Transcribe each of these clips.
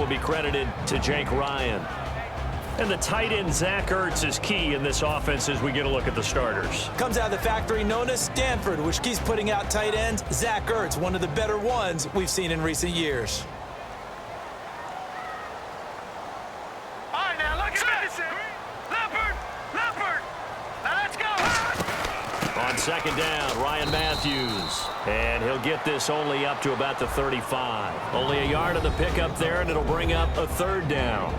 will be credited to Jake Ryan. And the tight end, Zach Ertz, is key in this offense as we get a look at the starters. Comes out of the factory known as Stanford, which keeps putting out tight ends. Zach Ertz, one of the better ones we've seen in recent years. All right, now look at this. Leopard. Now let's go. On second down, Ryan Matthews. And he'll get this only up to about the 35. Only a yard of the pickup there, and it'll bring up a third down.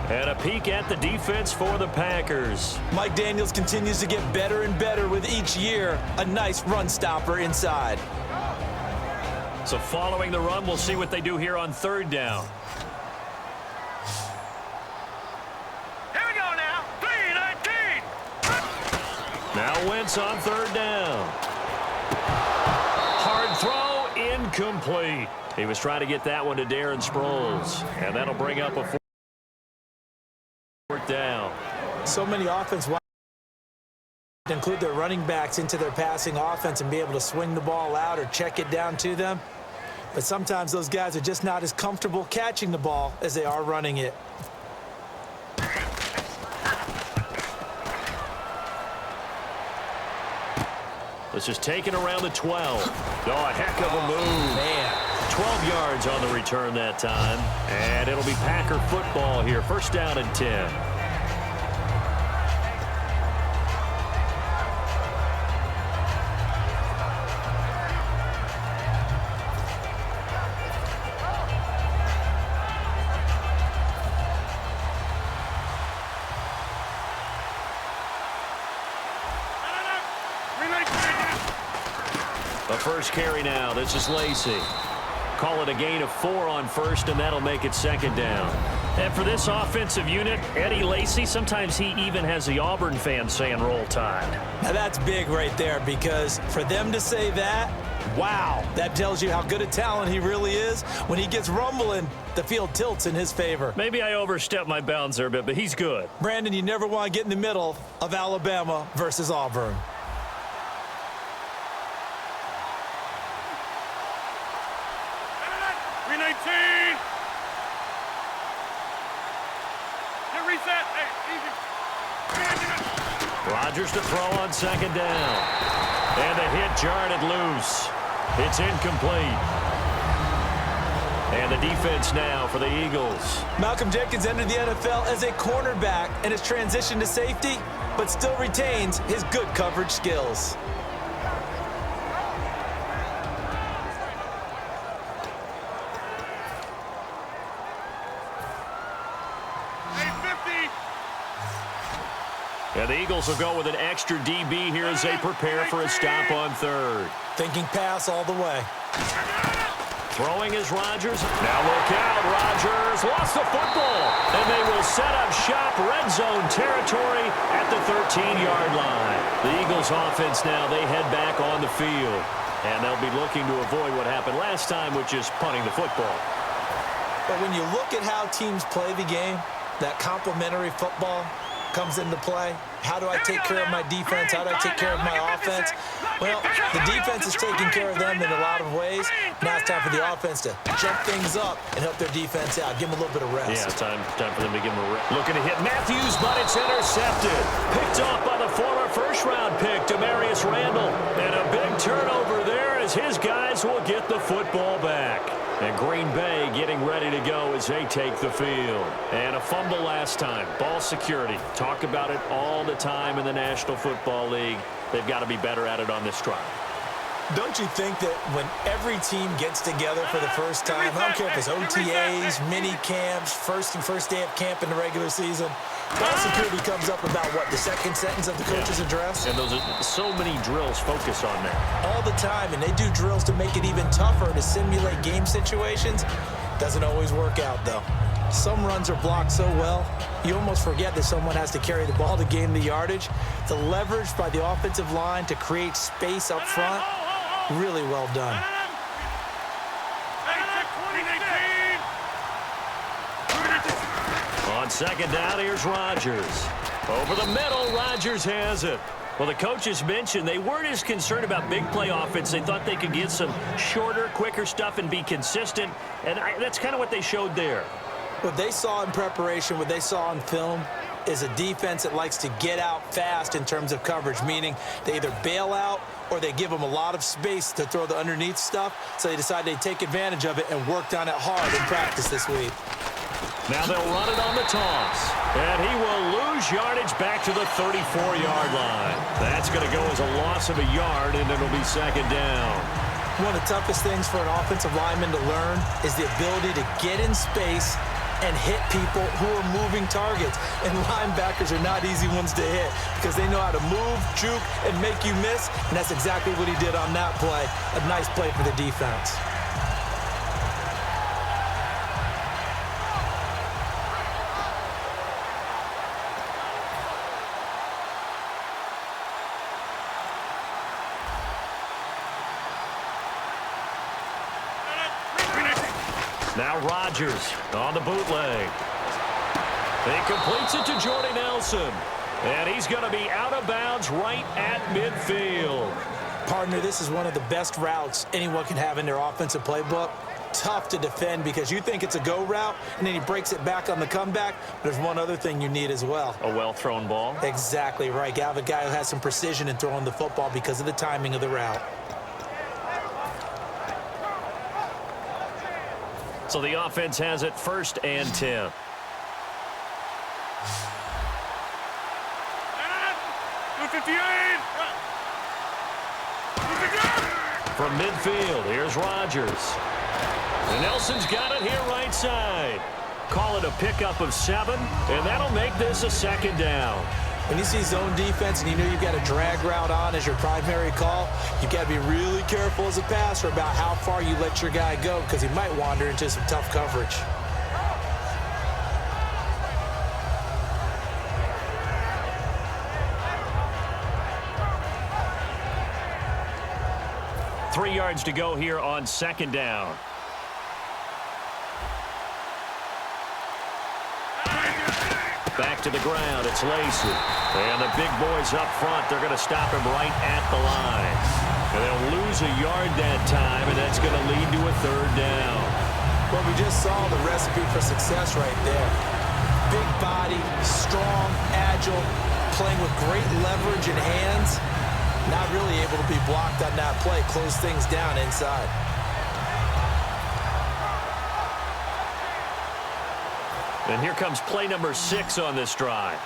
And a peek at the defense for the Packers. Mike Daniels continues to get better and better with each year. A nice run stopper inside. So following the run, we'll see what they do here on third down. Here we go now. 3-19. Now Wentz on third down. Hard throw, incomplete. He was trying to get that one to Darren Sproles. And that'll bring up a fourth down. So many offense include their running backs into their passing offense and be able to swing the ball out or check it down to them. But sometimes those guys are just not as comfortable catching the ball as they are running it. This is taken around the 12. Oh, a heck of a move. Man. 12 yards on the return that time. And it'll be Packer football here. First down and 10. The first carry now. This is Lacy. Call it a gain of 4 on first, and that'll make it second down. And for this offensive unit, Eddie Lacy, sometimes he even has the Auburn fans saying roll tide. Now that's big right there, because for them to say that, wow, that tells you how good a talent he really is. When he gets rumbling, the field tilts in his favor. Maybe I overstepped my bounds there a bit, but he's good. Brandon, you never want to get in the middle of Alabama versus Auburn. Rodgers to throw on second down. And the hit jarred it loose. It's incomplete. And the defense now for the Eagles. Malcolm Jenkins entered the NFL as a cornerback and has transitioned to safety, but still retains his good coverage skills. And the Eagles will go with an extra DB here as they prepare for a stop on third. Thinking pass all the way. Throwing is Rodgers. Now look out. Rodgers lost the football. And they will set up shop, red zone territory at the 13-yard line. The Eagles offense now, they head back on the field. And they'll be looking to avoid what happened last time, which is punting the football. But when you look at how teams play the game, that complementary football comes into play. How do I take care of my defense? How do I take care of my offense? Well, the defense is taking care of them in a lot of ways. Now it's time for the offense to jump things up and help their defense out. Give them a little bit of rest. Yeah, time for them to give them a rest. Looking to hit Matthews, but it's intercepted. Picked off by the former first-round pick, Demarius Randall. And a big turnover there as his guys will get the football back. And Green Bay getting ready to go as they take the field. And a fumble last time. Ball security. Talk about it all the time in the National Football League. They've got to be better at it on this drive. Don't you think that when every team gets together for the first time, I don't care if it's OTAs, mini camps, first day of camp in the regular season, ball security comes up about what, the second sentence of the coach's address? And those are so many drills focus on that. All the time, and they do drills to make it even tougher to simulate game situations. Doesn't always work out, though. Some runs are blocked so well, you almost forget that someone has to carry the ball to gain the yardage. The leverage by the offensive line to create space up front, really well done. On second down, here's Rodgers. Over the middle, Rodgers has it. Well, the coaches mentioned they weren't as concerned about big play offense. They thought they could get some shorter, quicker stuff and be consistent, and that's kind of what they showed there. What they saw in preparation, what they saw in film, is a defense that likes to get out fast in terms of coverage, meaning they either bail out or they give them a lot of space to throw the underneath stuff, so they decided they'd take advantage of it and worked on it hard in practice this week. Now they'll run it on the toss, and he will lose yardage back to the 34-yard line. That's going to go as a loss of a yard, and it'll be second down. One of the toughest things for an offensive lineman to learn is the ability to get in space and hit people who are moving targets. And linebackers are not easy ones to hit because they know how to move, juke, and make you miss, and that's exactly what he did on that play. A nice play for the defense. Now Rodgers on the bootleg. He completes it to Jordy Nelson. And he's going to be out of bounds right at midfield. Partner, this is one of the best routes anyone can have in their offensive playbook. Tough to defend because you think it's a go route, and then he breaks it back on the comeback. There's one other thing you need as well. A well-thrown ball? Exactly right. You have a guy who has some precision in throwing the football because of the timing of the route. So the offense has it 1st and 10. From midfield, here's Rodgers. And Nelson's got it here right side. Call it a pickup of 7, and that'll make this a second down. When you see zone defense and you know you've got a drag route on as your primary call, you've got to be really careful as a passer about how far you let your guy go because he might wander into some tough coverage. Three yards to go here on 2nd down. Back to the ground, it's Lacy. And the big boys up front, they're going to stop him right at the line. And they'll lose a yard that time, and that's going to lead to a 3rd down. Well, we just saw the recipe for success right there. Big body, strong, agile, playing with great leverage in hands. Not really able to be blocked on that play, close things down inside. And here comes play number 6 on this drive.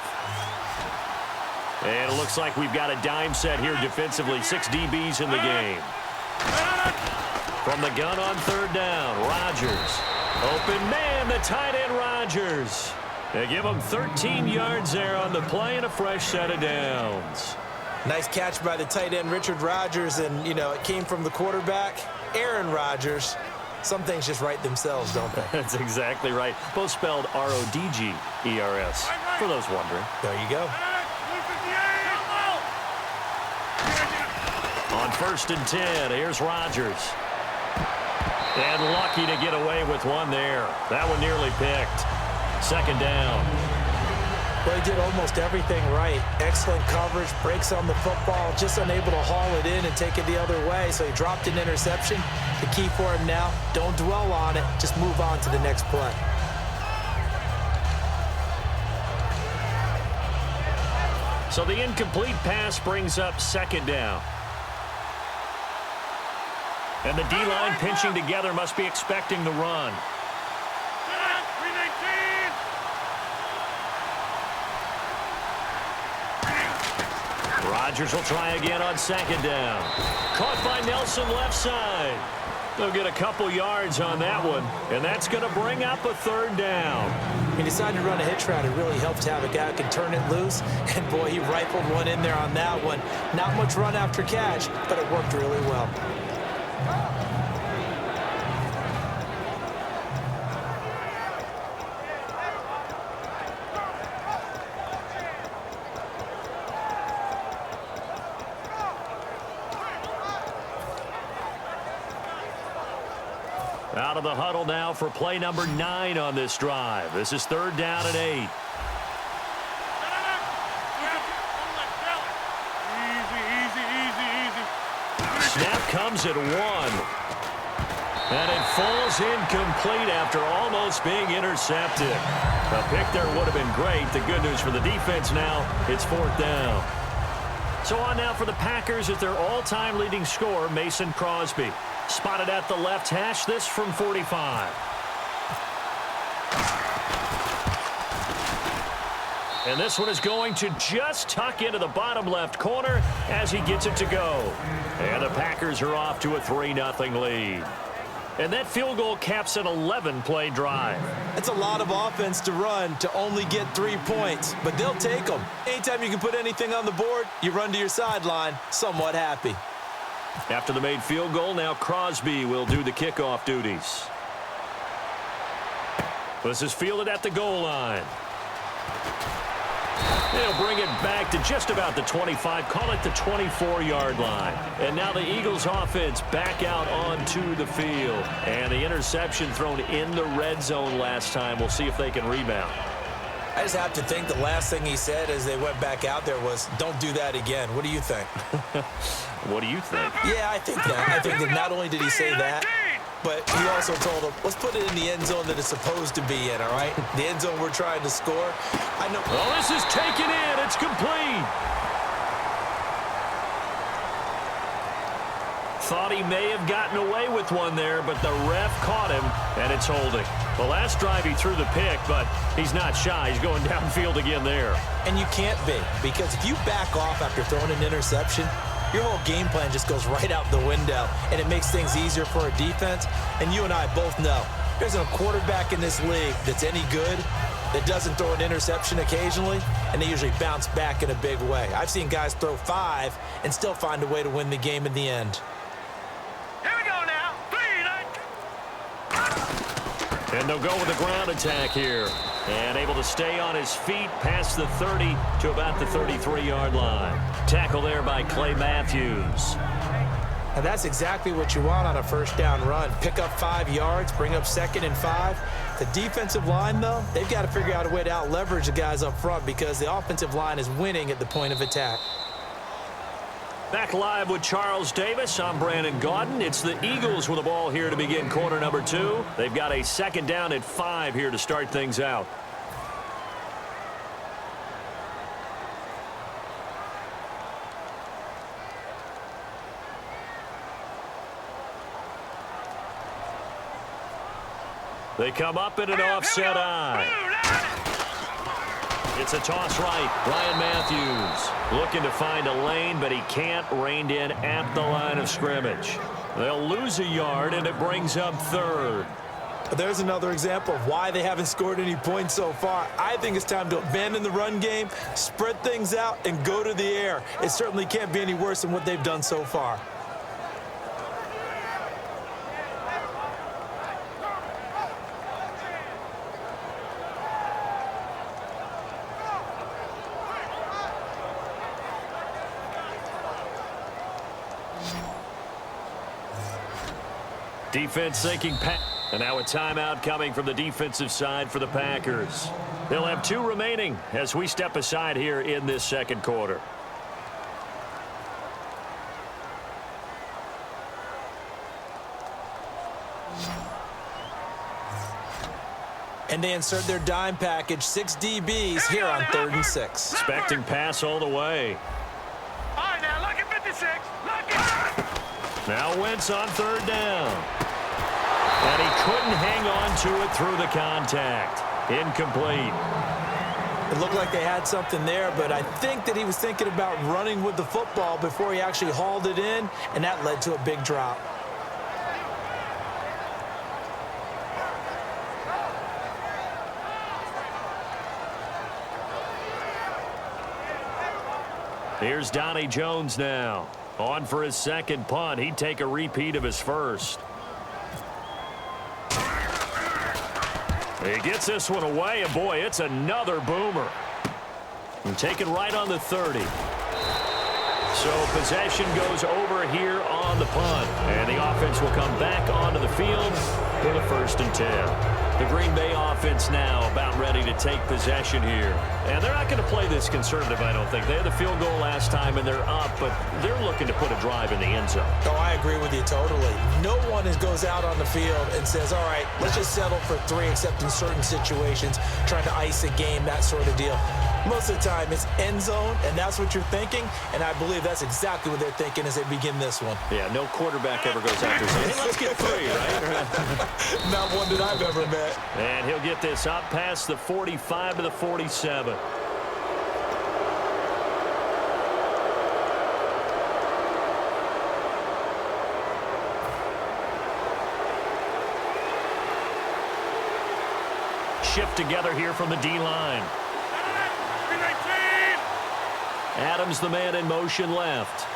And it looks like we've got a dime set here defensively. 6 DBs in the game. From the gun on 3rd down, Rodgers. Open man, the tight end Rodgers. They give him 13 yards there on the play and a fresh set of downs. Nice catch by the tight end, Richard Rodgers, and, you know, it came from the quarterback, Aaron Rodgers. Some things just write themselves, don't they? That's exactly right. Both spelled R-O-D-G-E-R-S, for those wondering. There you go. On 1st and 10, here's Rodgers. And lucky to get away with one there. That one nearly picked. 2nd down. Well, he did almost everything right. Excellent coverage, breaks on the football, just unable to haul it in and take it the other way. So he dropped an interception. The key for him now, don't dwell on it. Just move on to the next play. So the incomplete pass brings up 2nd down. And the D-line pinching together must be expecting the run. Rodgers will try again on 2nd down. Caught by Nelson left side. They'll get a couple yards on that one, and that's going to bring up a 3rd down. He decided to run a hitch route. It really helped to have a guy who can turn it loose, and boy, he rifled one in there on that one. Not much run after catch, but it worked really well. Out of the huddle now for play number 9 on this drive. This is 3rd down and 8. comes at 1. And it falls incomplete after almost being intercepted. A pick there would have been great. The good news for the defense now, it's 4th down. So on now for the Packers at their all-time leading scorer, Mason Crosby. Spotted at the left hash, this from 45. And this one is going to just tuck into the bottom left corner as he gets it to go. And the Packers are off to a 3-0 lead. And that field goal caps an 11-play drive. It's a lot of offense to run to only get 3 points, but they'll take them. Anytime you can put anything on the board, you run to your sideline somewhat happy. After the made field goal, now Crosby will do the kickoff duties. This is fielded at the goal line. They'll bring it back to just about the 25, call it the 24-yard line. And now the Eagles offense back out onto the field. And the interception thrown in the red zone last time. We'll see if they can rebound. I just have to think the last thing he said as they went back out there was, don't do that again. What do you think? What do you think? Yeah, I think that. I think that not only did he say that, but he also told him, let's put it in the end zone that it's supposed to be in, all right? The end zone we're trying to score. I know. Oh, this is taken in. It's complete. Thought he may have gotten away with one there, but the ref caught him, and it's holding. The last drive he threw the pick, but he's not shy. He's going downfield again there. And you can't be, because if you back off after throwing an interception, your whole game plan just goes right out the window, and it makes things easier for a defense. And you and I both know there's a quarterback in this league that's any good that doesn't throw an interception occasionally, and they usually bounce back in a big way. I've seen guys throw 5 and still find a way to win the game in the end. Here we go now. 3, 9. And they'll go with a ground attack here. And able to stay on his feet past the 30 to about the 33-yard line. Tackle there by Clay Matthews. And that's exactly what you want on a first down run. Pick up 5 yards, bring up 2nd and 5. The defensive line, though, they've got to figure out a way to out-leverage the guys up front because the offensive line is winning at the point of attack. Back live with Charles Davis. I'm Brandon Gaudin. It's the Eagles with the ball here to begin quarter number 2. They've got a 2nd down at 5 here to start things out. They come up in an offset eye. It's a toss right. Ryan Matthews looking to find a lane, but he can't. Reined in at the line of scrimmage. They'll lose a yard, and it brings up 3rd. There's another example of why they haven't scored any points so far. I think it's time to abandon the run game, spread things out, and go to the air. It certainly can't be any worse than what they've done so far. Defense thinking pass. And now a timeout coming from the defensive side for the Packers. They'll have 2 remaining as we step aside here in this 2nd quarter. And they insert their dime package, 6 DBs here on 3rd and 6. Expecting pass all the way. All right, now look at 56. Look at. Now Wentz on 3rd down. And he couldn't hang on to it through the contact. Incomplete. It looked like they had something there, but I think that he was thinking about running with the football before he actually hauled it in, and that led to a big drop. Here's Donnie Jones now. On for his 2nd punt. He'd take a repeat of his first. He gets this one away, and boy, it's another boomer. And taken right on the 30. So possession goes over here on the punt. And the offense will come back onto the field for the 1st and 10. The Green Bay offense now about ready to take possession here. And they're not going to play this conservative, I don't think. They had the field goal last time, and they're up, but they're looking to put a drive in the end zone. Oh, I agree with you totally. No one goes out on the field and says, all right, let's just settle for 3, except in certain situations, trying to ice a game, that sort of deal. Most of the time, it's end zone, and that's what you're thinking, and I believe that's exactly what they're thinking as they begin this one. Yeah, no quarterback ever goes out there saying, hey, let's get 3, right? Not one that I've ever met. And he'll get this up past the 45 to the 47. Shift together here from the D-line. Adams, the man in motion left.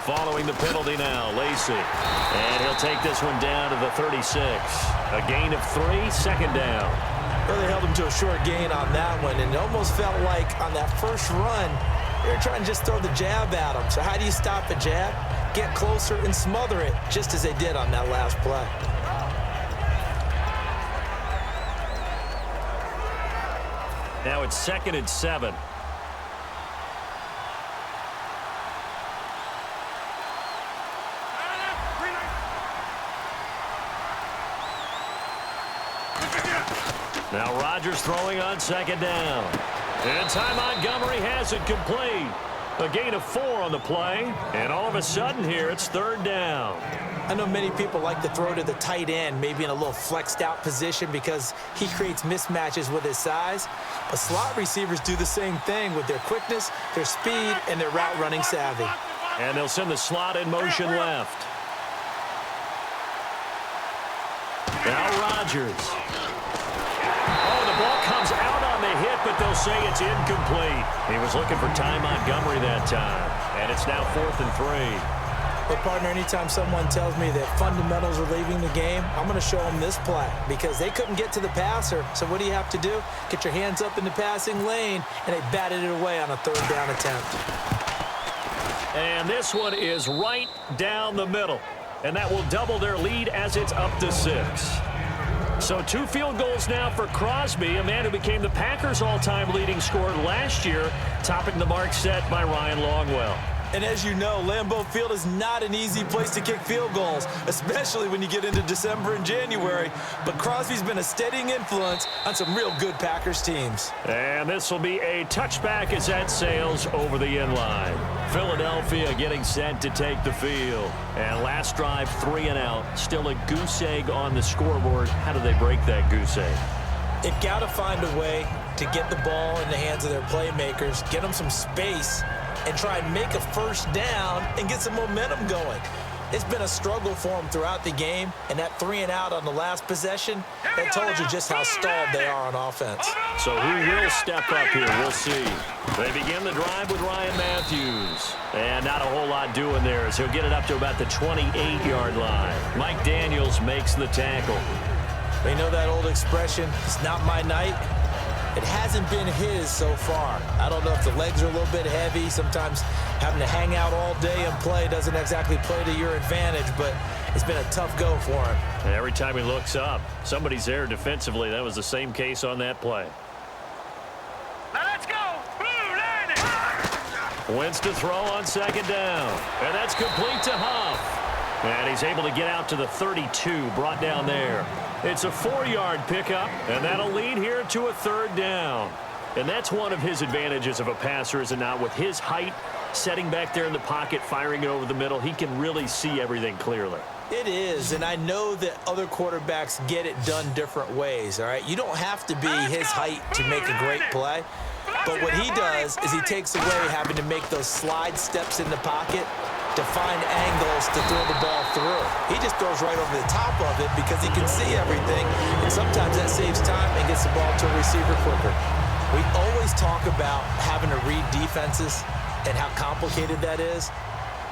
Following the penalty now, Lacey. And he'll take this one down to the 36. A gain of 3, second down. Well, they held him to a short gain on that one, and it almost felt like on that first run, they were trying to just throw the jab at him. So how do you stop a jab? Get closer and smother it, just as they did on that last play. Now it's 2nd and 7. Now Rodgers throwing on 2nd down. And Ty Montgomery has it complete. A gain of 4 on the play. And all of a sudden here, it's 3rd down. I know many people like to throw to the tight end, maybe in a little flexed out position because he creates mismatches with his size. But slot receivers do the same thing with their quickness, their speed, and their route running savvy. And they'll send the slot in motion left. Now Rodgers. Oh, the ball comes out on the hit, but they'll say it's incomplete. He was looking for Ty Montgomery that time. And it's now 4th and 3. But, partner, anytime someone tells me that fundamentals are leaving the game, I'm going to show them this play because they couldn't get to the passer. So what do you have to do? Get your hands up in the passing lane, and they batted it away on a 3rd down attempt. And this one is right down the middle. And that will double their lead as it's up to 6. So 2 field goals now for Crosby, a man who became the Packers' all-time leading scorer last year, topping the mark set by Ryan Longwell. And as you know, Lambeau Field is not an easy place to kick field goals, especially when you get into December and January. But Crosby's been a steadying influence on some real good Packers teams. And this will be a touchback as that sails over the end line. Philadelphia getting set to take the field. And last drive, 3 and out. Still a goose egg on the scoreboard. How do they break that goose egg? They've got to find a way to get the ball in the hands of their playmakers, get them some space, and try and make a first down and get some momentum going. It's been a struggle for them throughout the game, and that 3 and out on the last possession, that told you just how stalled they are on offense. So who will step up here? We'll see. They begin the drive with Ryan Matthews. And not a whole lot doing there as he'll get it up to about the 28-yard line. Mike Daniels makes the tackle. They know that old expression, it's not my night. It hasn't been his so far. I don't know if the legs are a little bit heavy. Sometimes having to hang out all day and play doesn't exactly play to your advantage, but it's been a tough go for him. And every time he looks up, somebody's there defensively. That was the same case on that play. Now let's go. Wentz to throw on 2nd down. And that's complete to Huff. And he's able to get out to the 32, brought down there. It's a 4-yard pickup, and that'll lead here to a 3rd down. And that's one of his advantages of a passer, is it not? With his height, setting back there in the pocket, firing it over the middle, he can really see everything clearly. It is, and I know that other quarterbacks get it done different ways, all right? You don't have to be his height to make a great play. But what he does is he takes away having to make those slide steps in the pocket to find angles to throw the ball through. He just throws right over the top of it because he can see everything, and sometimes that saves time and gets the ball to a receiver quicker. We always talk about having to read defenses and how complicated that is.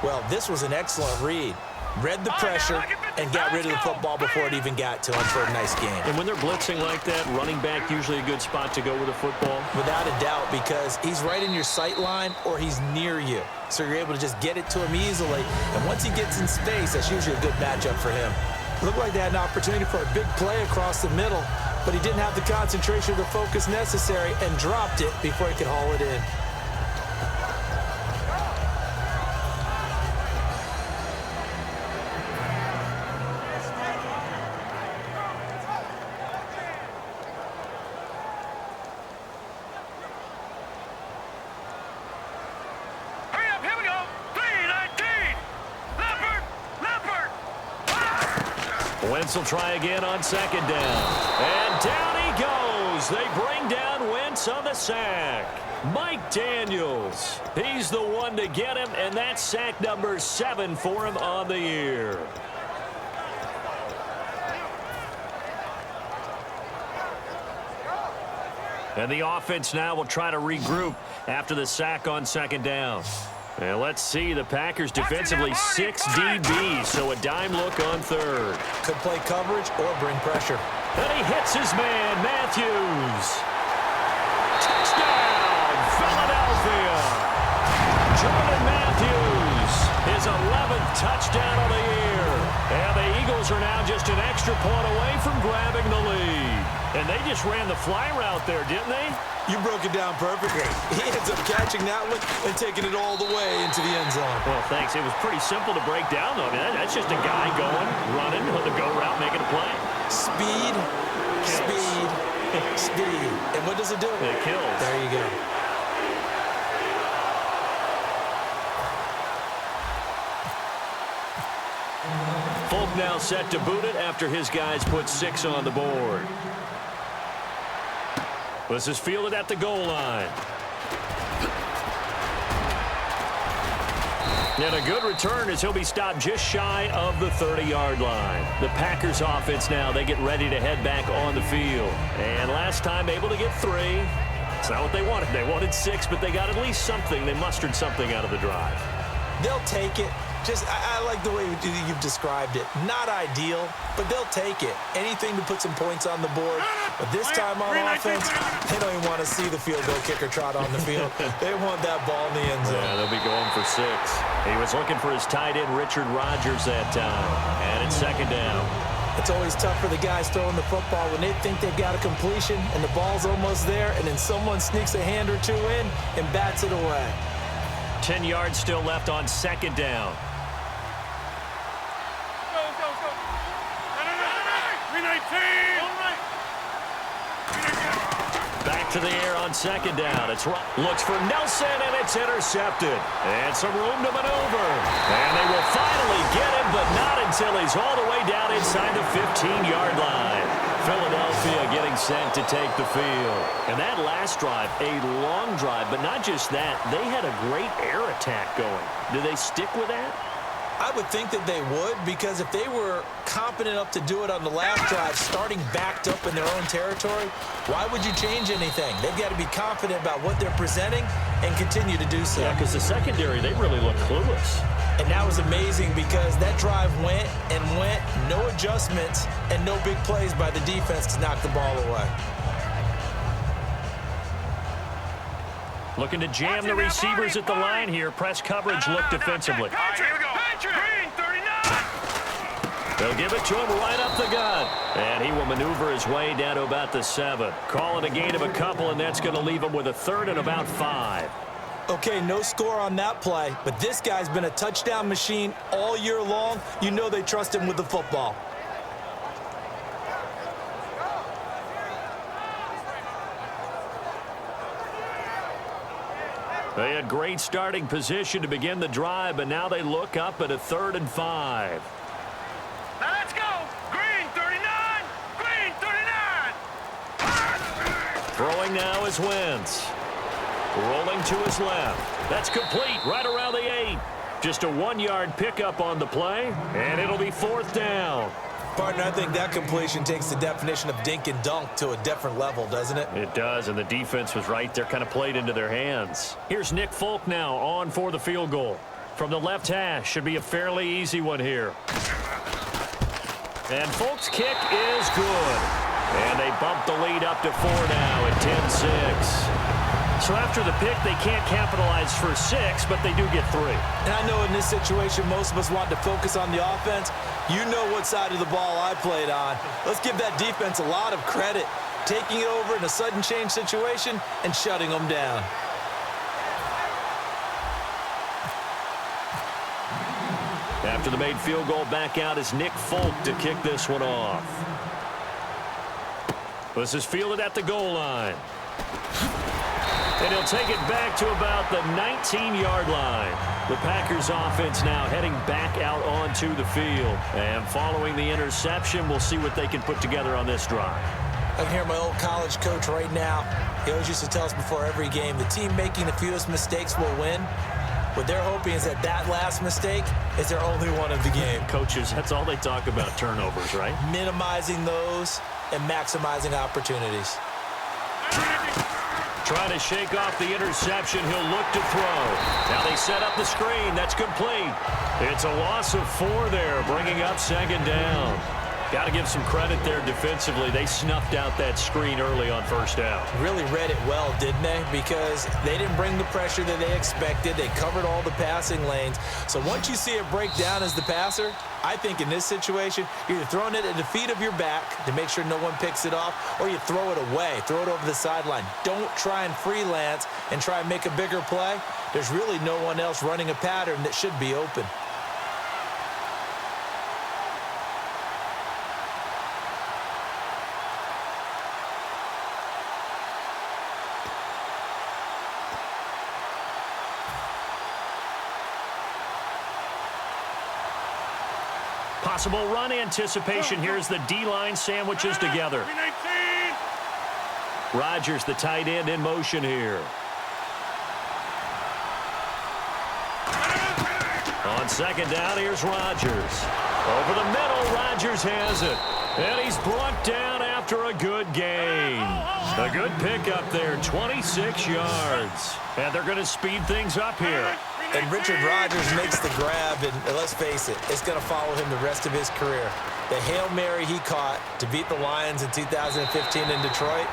Well, this was an excellent read. Read the pressure, and got rid of the football before it even got to him for a nice game. And when they're blitzing like that, running back usually a good spot to go with the football? Without a doubt, because he's right in your sight line or he's near you. So you're able to just get it to him easily. And once he gets in space, that's usually a good matchup for him. Looked like they had an opportunity for a big play across the middle, but he didn't have the concentration or the focus necessary and dropped it before he could haul it in. Wentz will try again on second down. And down he goes. They bring down Wentz on the sack. Mike Daniels. He's the one to get him, and that's sack number 7 for him on the year. And the offense now will try to regroup after the sack on second down. And let's see, the Packers defensively 6 DBs, so a dime look on third. Could play coverage or bring pressure. And he hits his man, Matthews. Touchdown, Philadelphia. Jordan Matthews, his 11th touchdown of the year. And the Eagles are now just an extra point away from grabbing the lead. And they just ran the fly route there, didn't they? You broke it down perfectly. He ends up catching that one and taking it all the way into the end zone. Well, thanks. It was pretty simple to break down, though. I mean, that's just a guy going, running on the go route, making a play. Speed, speed, speed. And what does it do? It kills. There you go. Folk now set to boot it after his guys put 6 on the board. This is fielded at the goal line. And a good return as he'll be stopped just shy of the 30-yard line. The Packers offense now, they get ready to head back on the field. And last time able to get 3. It's not what they wanted. They wanted 6, but they got at least something. They mustered something out of the drive. They'll take it. I like the way you've described it. Not ideal, but they'll take it. Anything to put some points on the board. But this time on offense, they don't even want to see the field goal kicker trot on the field. They want that ball in the end zone. Yeah, they'll be going for 6. He was looking for his tight end, Richard Rodgers, that time. And it's second down. It's always tough for the guys throwing the football when they think they've got a completion and the ball's almost there, and then someone sneaks a hand or two in and bats it away. 10 yards still left on second down. Back to the air on second down. It's looks for Nelson, and it's intercepted. And some room to maneuver. And they will finally get him, but not until he's all the way down inside the 15-yard line. Philadelphia getting set to take the field. And that last drive, a long drive, but not just that. They had a great air attack going. Do they stick with that? I would think that they would, because if they were competent enough to do it on the last drive, starting backed up in their own territory, why would you change anything? They've got to be confident about what they're presenting and continue to do so. Yeah, because the secondary, they really look clueless. And that was amazing because that drive went and went, no adjustments, and no big plays by the defense to knock the ball away. Looking to jam the receivers at the line here. Press coverage look defensively. Here we go. Green, 39. They'll give it to him right up the gut. And he will maneuver his way down to about the 7. Call it a gain of a couple, and that's going to leave him with a 3rd and about 5. Okay, no score on that play, but this guy's been a touchdown machine all year long. You know they trust him with the football. They had great starting position to begin the drive, but now they look up at a 3rd and 5. Now let's go. Green, 39. Green, 39. Throwing now is Wentz. Rolling to his left. That's complete right around the 8. Just a 1-yard pickup on the play, and it'll be 4th down. Partner, I think that completion takes the definition of dink and dunk to a different level, doesn't it? It does, and the defense was right there, kind of played into their hands. Here's Nick Folk now on for the field goal. From the left hash, should be a fairly easy one here. And Folk's kick is good. And they bump the lead up to 4 now at 10-6. So after the pick, they can't capitalize for 6, but they do get 3. And I know in this situation, most of us want to focus on the offense. You know what side of the ball I played on. Let's give that defense a lot of credit, taking it over in a sudden change situation and shutting them down. After the made field goal, back out is Nick Folk to kick this one off. This is fielded at the goal line. And he'll take it back to about the 19-yard line. The Packers offense now heading back out onto the field. And following the interception, we'll see what they can put together on this drive. I can hear my old college coach right now. He always used to tell us before every game, the team making the fewest mistakes will win. What they're hoping is that that last mistake is their only one of the game. Coaches, that's all they talk about, turnovers, right? Minimizing those and maximizing opportunities. Trying to shake off the interception. He'll look to throw. Now they set up the screen. That's complete. It's a loss of 4 there, bringing up 2nd down. Got to give some credit there defensively. They snuffed out that screen early on 1st down. Really read it well, didn't they? Because they didn't bring the pressure that they expected. They covered all the passing lanes. So once you see it break down as the passer, I think in this situation, you're either throwing it at the feet of your back to make sure no one picks it off, or you throw it away, throw it over the sideline. Don't try and freelance and try and make a bigger play. There's really no one else running a pattern that should be open. Possible run anticipation. Here's the D-line sandwiches together. Rodgers, the tight end, in motion here. On 2nd down, here's Rodgers. Over the middle, Rodgers has it. And he's brought down after a good gain. A good pickup there, 26 yards. And they're going to speed things up here. And Richard Rodgers makes the grab, and let's face it, it's going to follow him the rest of his career. The Hail Mary he caught to beat the Lions in 2015 in Detroit,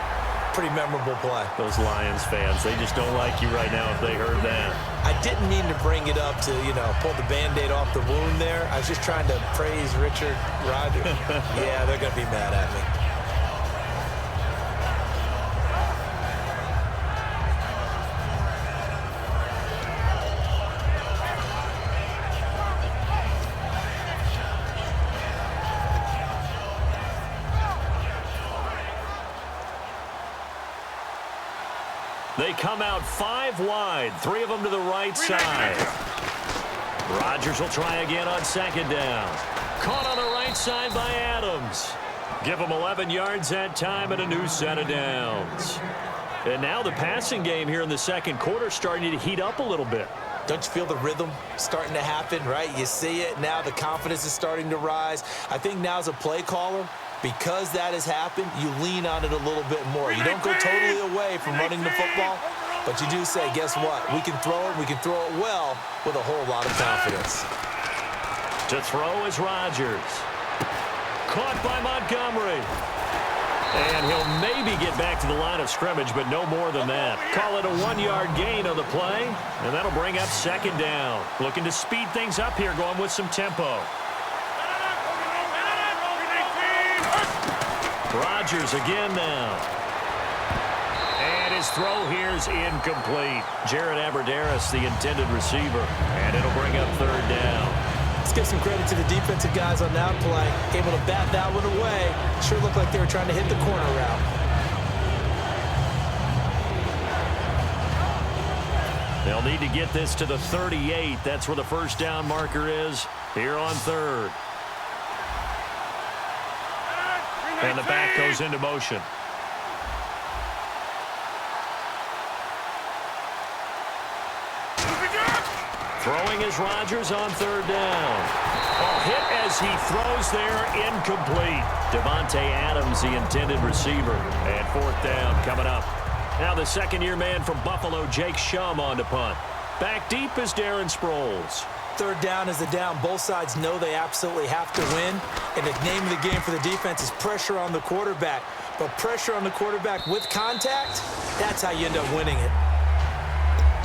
pretty memorable play. Those Lions fans, they just don't like you right now if they heard that. I didn't mean to bring it up to, pull the Band-Aid off the wound there. I was just trying to praise Richard Rodgers. Yeah, they're going to be mad at me. They come out 5 wide, 3 of them to the right side. Rodgers will try again on 2nd down. Caught on the right side by Adams. Give him 11 yards that time and a new set of downs. And now the passing game here in the 2nd quarter starting to heat up a little bit. Don't you feel the rhythm starting to happen, right? You see it now. The confidence is starting to rise. I think now as a play caller, because that has happened, you lean on it a little bit more. You don't go totally away from running the football, but you do say, guess what? We can throw it. We can throw it well with a whole lot of confidence. To throw is Rodgers. Caught by Montgomery. And he'll maybe get back to the line of scrimmage, but no more than that. Call it a 1-yard gain on the play, and that'll bring up 2nd down. Looking to speed things up here, going with some tempo. Rodgers again now. And his throw here's incomplete. Jared Abbrederis, the intended receiver. And it'll bring up 3rd down. Let's give some credit to the defensive guys on that play. Able to bat that one away. Sure looked like they were trying to hit the corner route. They'll need to get this to the 38. That's where the 1st down marker is here on 3rd. And the back goes into motion. Throwing is Rodgers on 3rd down. Hit as he throws there, incomplete. Devontae Adams, the intended receiver. And 4th down coming up. Now the 2nd-year man from Buffalo, Jake Shum, on to punt. Back deep is Darren Sproles. Third down is the down. Both sides know they absolutely have to win. And the name of the game for the defense is pressure on the quarterback. But pressure on the quarterback with contact, that's how you end up winning it.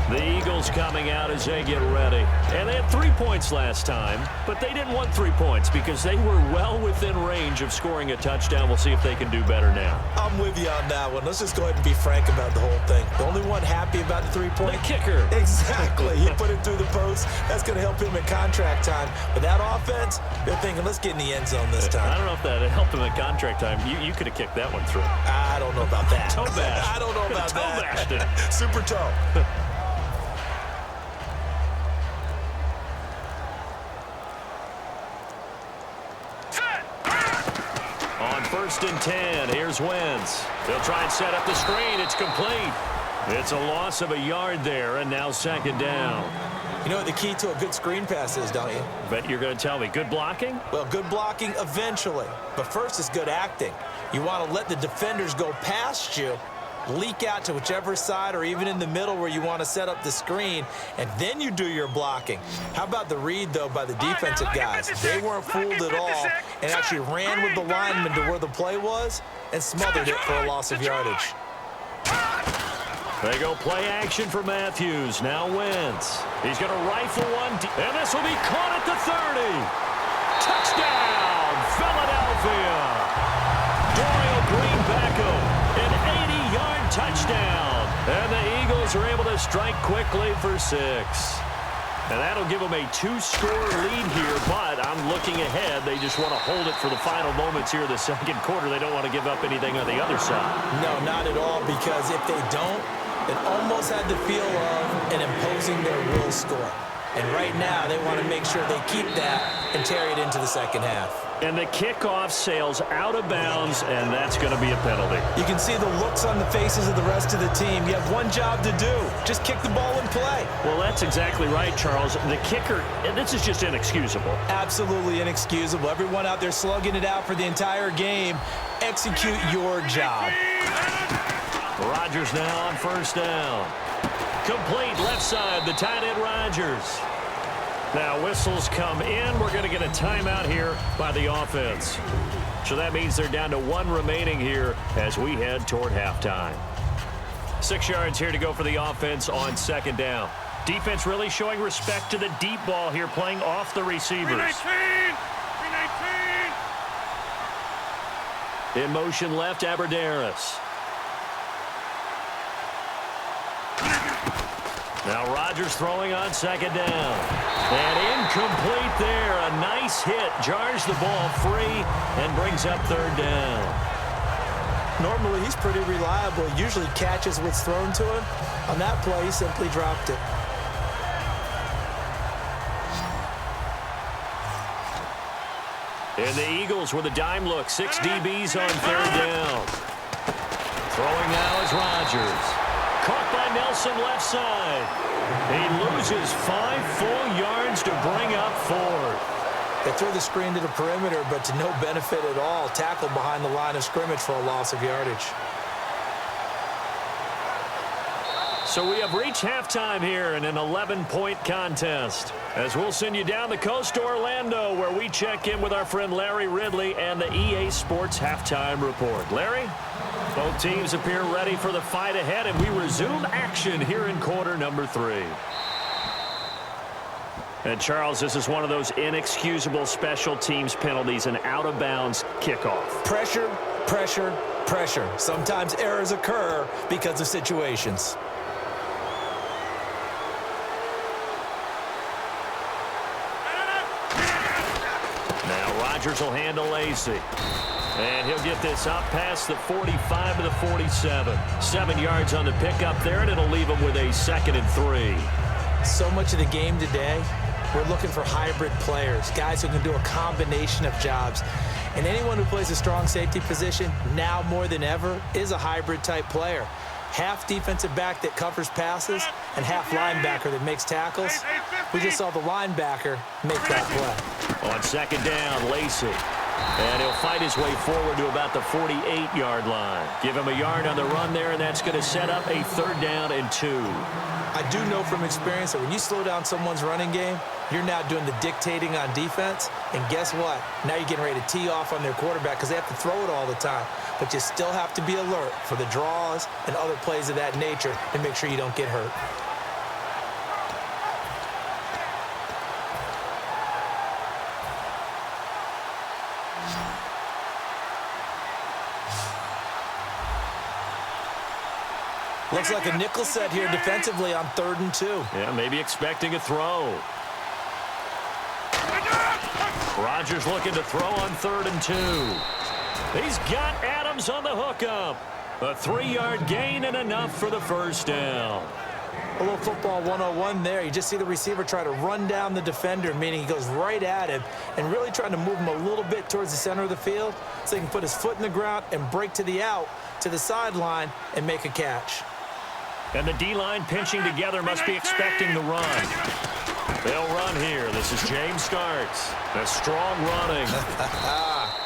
The Eagles coming out as they get ready. And they had 3 points last time, but they didn't want 3 points because they were well within range of scoring a touchdown. We'll see if they can do better now. I'm with you on that one. Let's just go ahead and be frank about the whole thing. The only one happy about the 3-point? The kicker. Exactly. He put it through the post. That's going to help him at contract time. But that offense, they're thinking, let's get in the end zone this time. I don't know if that helped him at contract time. You could have kicked that one through. I don't know about that. Toe bash. I don't know about toe that. bashed it. Super toe. On 1st and 10, here's Wentz. They'll try and set up the screen. It's complete. It's a loss of a yard there, and now 2nd down. You know what the key to a good screen pass is, don't you? Bet you're going to tell me. Good blocking? Well, good blocking eventually. But first is good acting. You want to let the defenders go past you, leak out to whichever side or even in the middle where you want to set up the screen, and then you do your blocking. How about the read, though, by the defensive guys? They weren't fooled at all and actually ran with the lineman to where the play was and smothered it for a loss of yardage. They go play action for Matthews. Now Wentz. He's going to rifle one, and this will be caught at the 30. Touchdown, Philadelphia. Dorial Green Beckham, an 80-yard touchdown. And the Eagles are able to strike quickly for 6. And that'll give them a 2-score lead here, but I'm looking ahead. They just want to hold it for the final moments here of the 2nd quarter. They don't want to give up anything on the other side. No, not at all, because if they don't, it almost had the feel of an imposing their will score. And right now, they want to make sure they keep that and carry it into the 2nd half. And the kickoff sails out of bounds, and that's going to be a penalty. You can see the looks on the faces of the rest of the team. You have one job to do. Just kick the ball and play. Well, that's exactly right, Charles. The kicker, and this is just inexcusable. Absolutely inexcusable. Everyone out there slugging it out for the entire game. Execute your job. Rodgers now on 1st down. Complete left side, the tight end Rodgers. Now whistles come in. We're going to get a timeout here by the offense. So that means they're down to 1 remaining here as we head toward halftime. 6 yards here to go for the offense on 2nd down. Defense really showing respect to the deep ball here, playing off the receivers. 319. In motion left, Aberderis. Now Rodgers throwing on 2nd down. And incomplete there. A nice hit. Jars the ball free and brings up 3rd down. Normally, he's pretty reliable. He usually catches what's thrown to him. On that play, he simply dropped it. And the Eagles with a dime look. 6 DBs on 3rd down. Throwing now is Rodgers. Caught by Nelson left side. He loses 5 full yards to bring up 4. They threw the screen to the perimeter, but to no benefit at all. Tackled behind the line of scrimmage for a loss of yardage. So we have reached halftime here in an 11-point contest. As we'll send you down the coast to Orlando, where we check in with our friend Larry Ridley and the EA Sports Halftime Report. Larry? Both teams appear ready for the fight ahead, and we resume action here in quarter number 3. And, Charles, this is one of those inexcusable special teams penalties, an out-of-bounds kickoff. Pressure, pressure, pressure. Sometimes errors occur because of situations. Now Rodgers will handle Lacey. And he'll get this up past the 45 to the 47. 7 yards on the pickup there, and it'll leave him with a 2nd and 3. So much of the game today, we're looking for hybrid players, guys who can do a combination of jobs. And anyone who plays a strong safety position, now more than ever, is a hybrid-type player. Half defensive back that covers passes and half linebacker that makes tackles. We just saw the linebacker make that play. On 2nd down, Lacey. And he'll fight his way forward to about the 48-yard line. Give him a yard on the run there, and that's going to set up a 3rd down and 2. I do know from experience that when you slow down someone's running game, you're now doing the dictating on defense. And guess what? Now you're getting ready to tee off on their quarterback because they have to throw it all the time. But you still have to be alert for the draws and other plays of that nature and make sure you don't get hurt. Looks like a nickel set here defensively on 3rd and 2. Yeah, maybe expecting a throw. Rodgers looking to throw on 3rd and 2. He's got Adams on the hookup. A 3-yard gain and enough for the 1st down. A little football 101 there. You just see the receiver try to run down the defender, meaning he goes right at him and really trying to move him a little bit towards the center of the field so he can put his foot in the ground and break to the out, to the sideline, and make a catch. And the D-line pinching together must be expecting the run. They'll run here. This is James Starks. A strong running.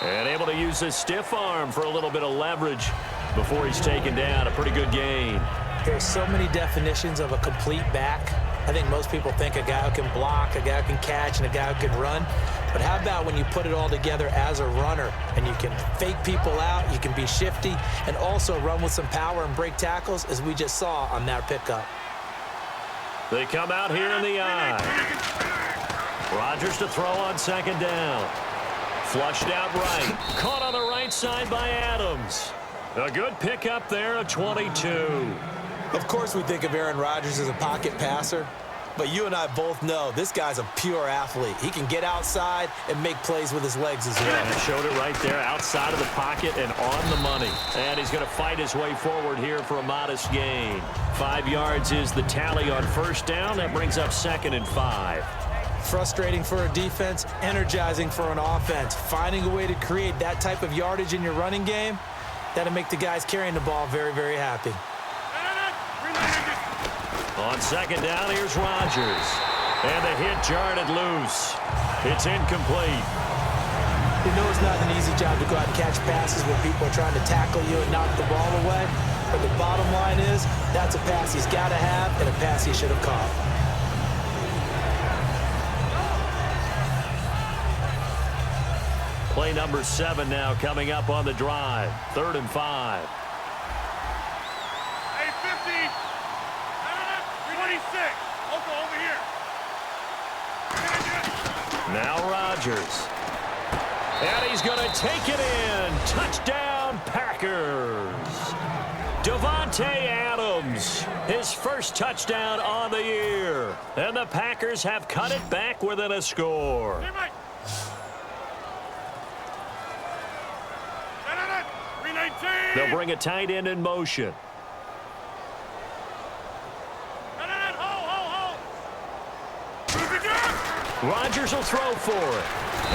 And able to use his stiff arm for a little bit of leverage before he's taken down. A pretty good gain. There's so many definitions of a complete back. I think most people think a guy who can block, a guy who can catch, and a guy who can run. But how about when you put it all together as a runner and you can fake people out, you can be shifty, and also run with some power and break tackles, as we just saw on that pickup. They come out here in the eye. Rodgers to throw on 2nd down. Flushed out right. Caught on the right side by Adams. A good pickup there, a 22. Of course we think of Aaron Rodgers as a pocket passer, but you and I both know this guy's a pure athlete. He can get outside and make plays with his legs as well. And showed it right there outside of the pocket and on the money. And he's going to fight his way forward here for a modest gain. 5 yards is the tally on 1st down. That brings up 2nd and 5. Frustrating for a defense, energizing for an offense. Finding a way to create that type of yardage in your running game, that'll make the guys carrying the ball very, very happy. On 2nd down, here's Rodgers. And the hit jarred it loose. It's incomplete. You know it's not an easy job to go out and catch passes when people are trying to tackle you and knock the ball away. But the bottom line is, that's a pass he's got to have and a pass he should have caught. Play number 7 now coming up on the drive. 3rd and 5. Hey, 50. 26. Over here. Now Rodgers. And he's going to take it in. Touchdown, Packers. Davante Adams, his first touchdown on the year. And the Packers have cut it back within a score. They'll bring a tight end in motion. Rodgers will throw for it.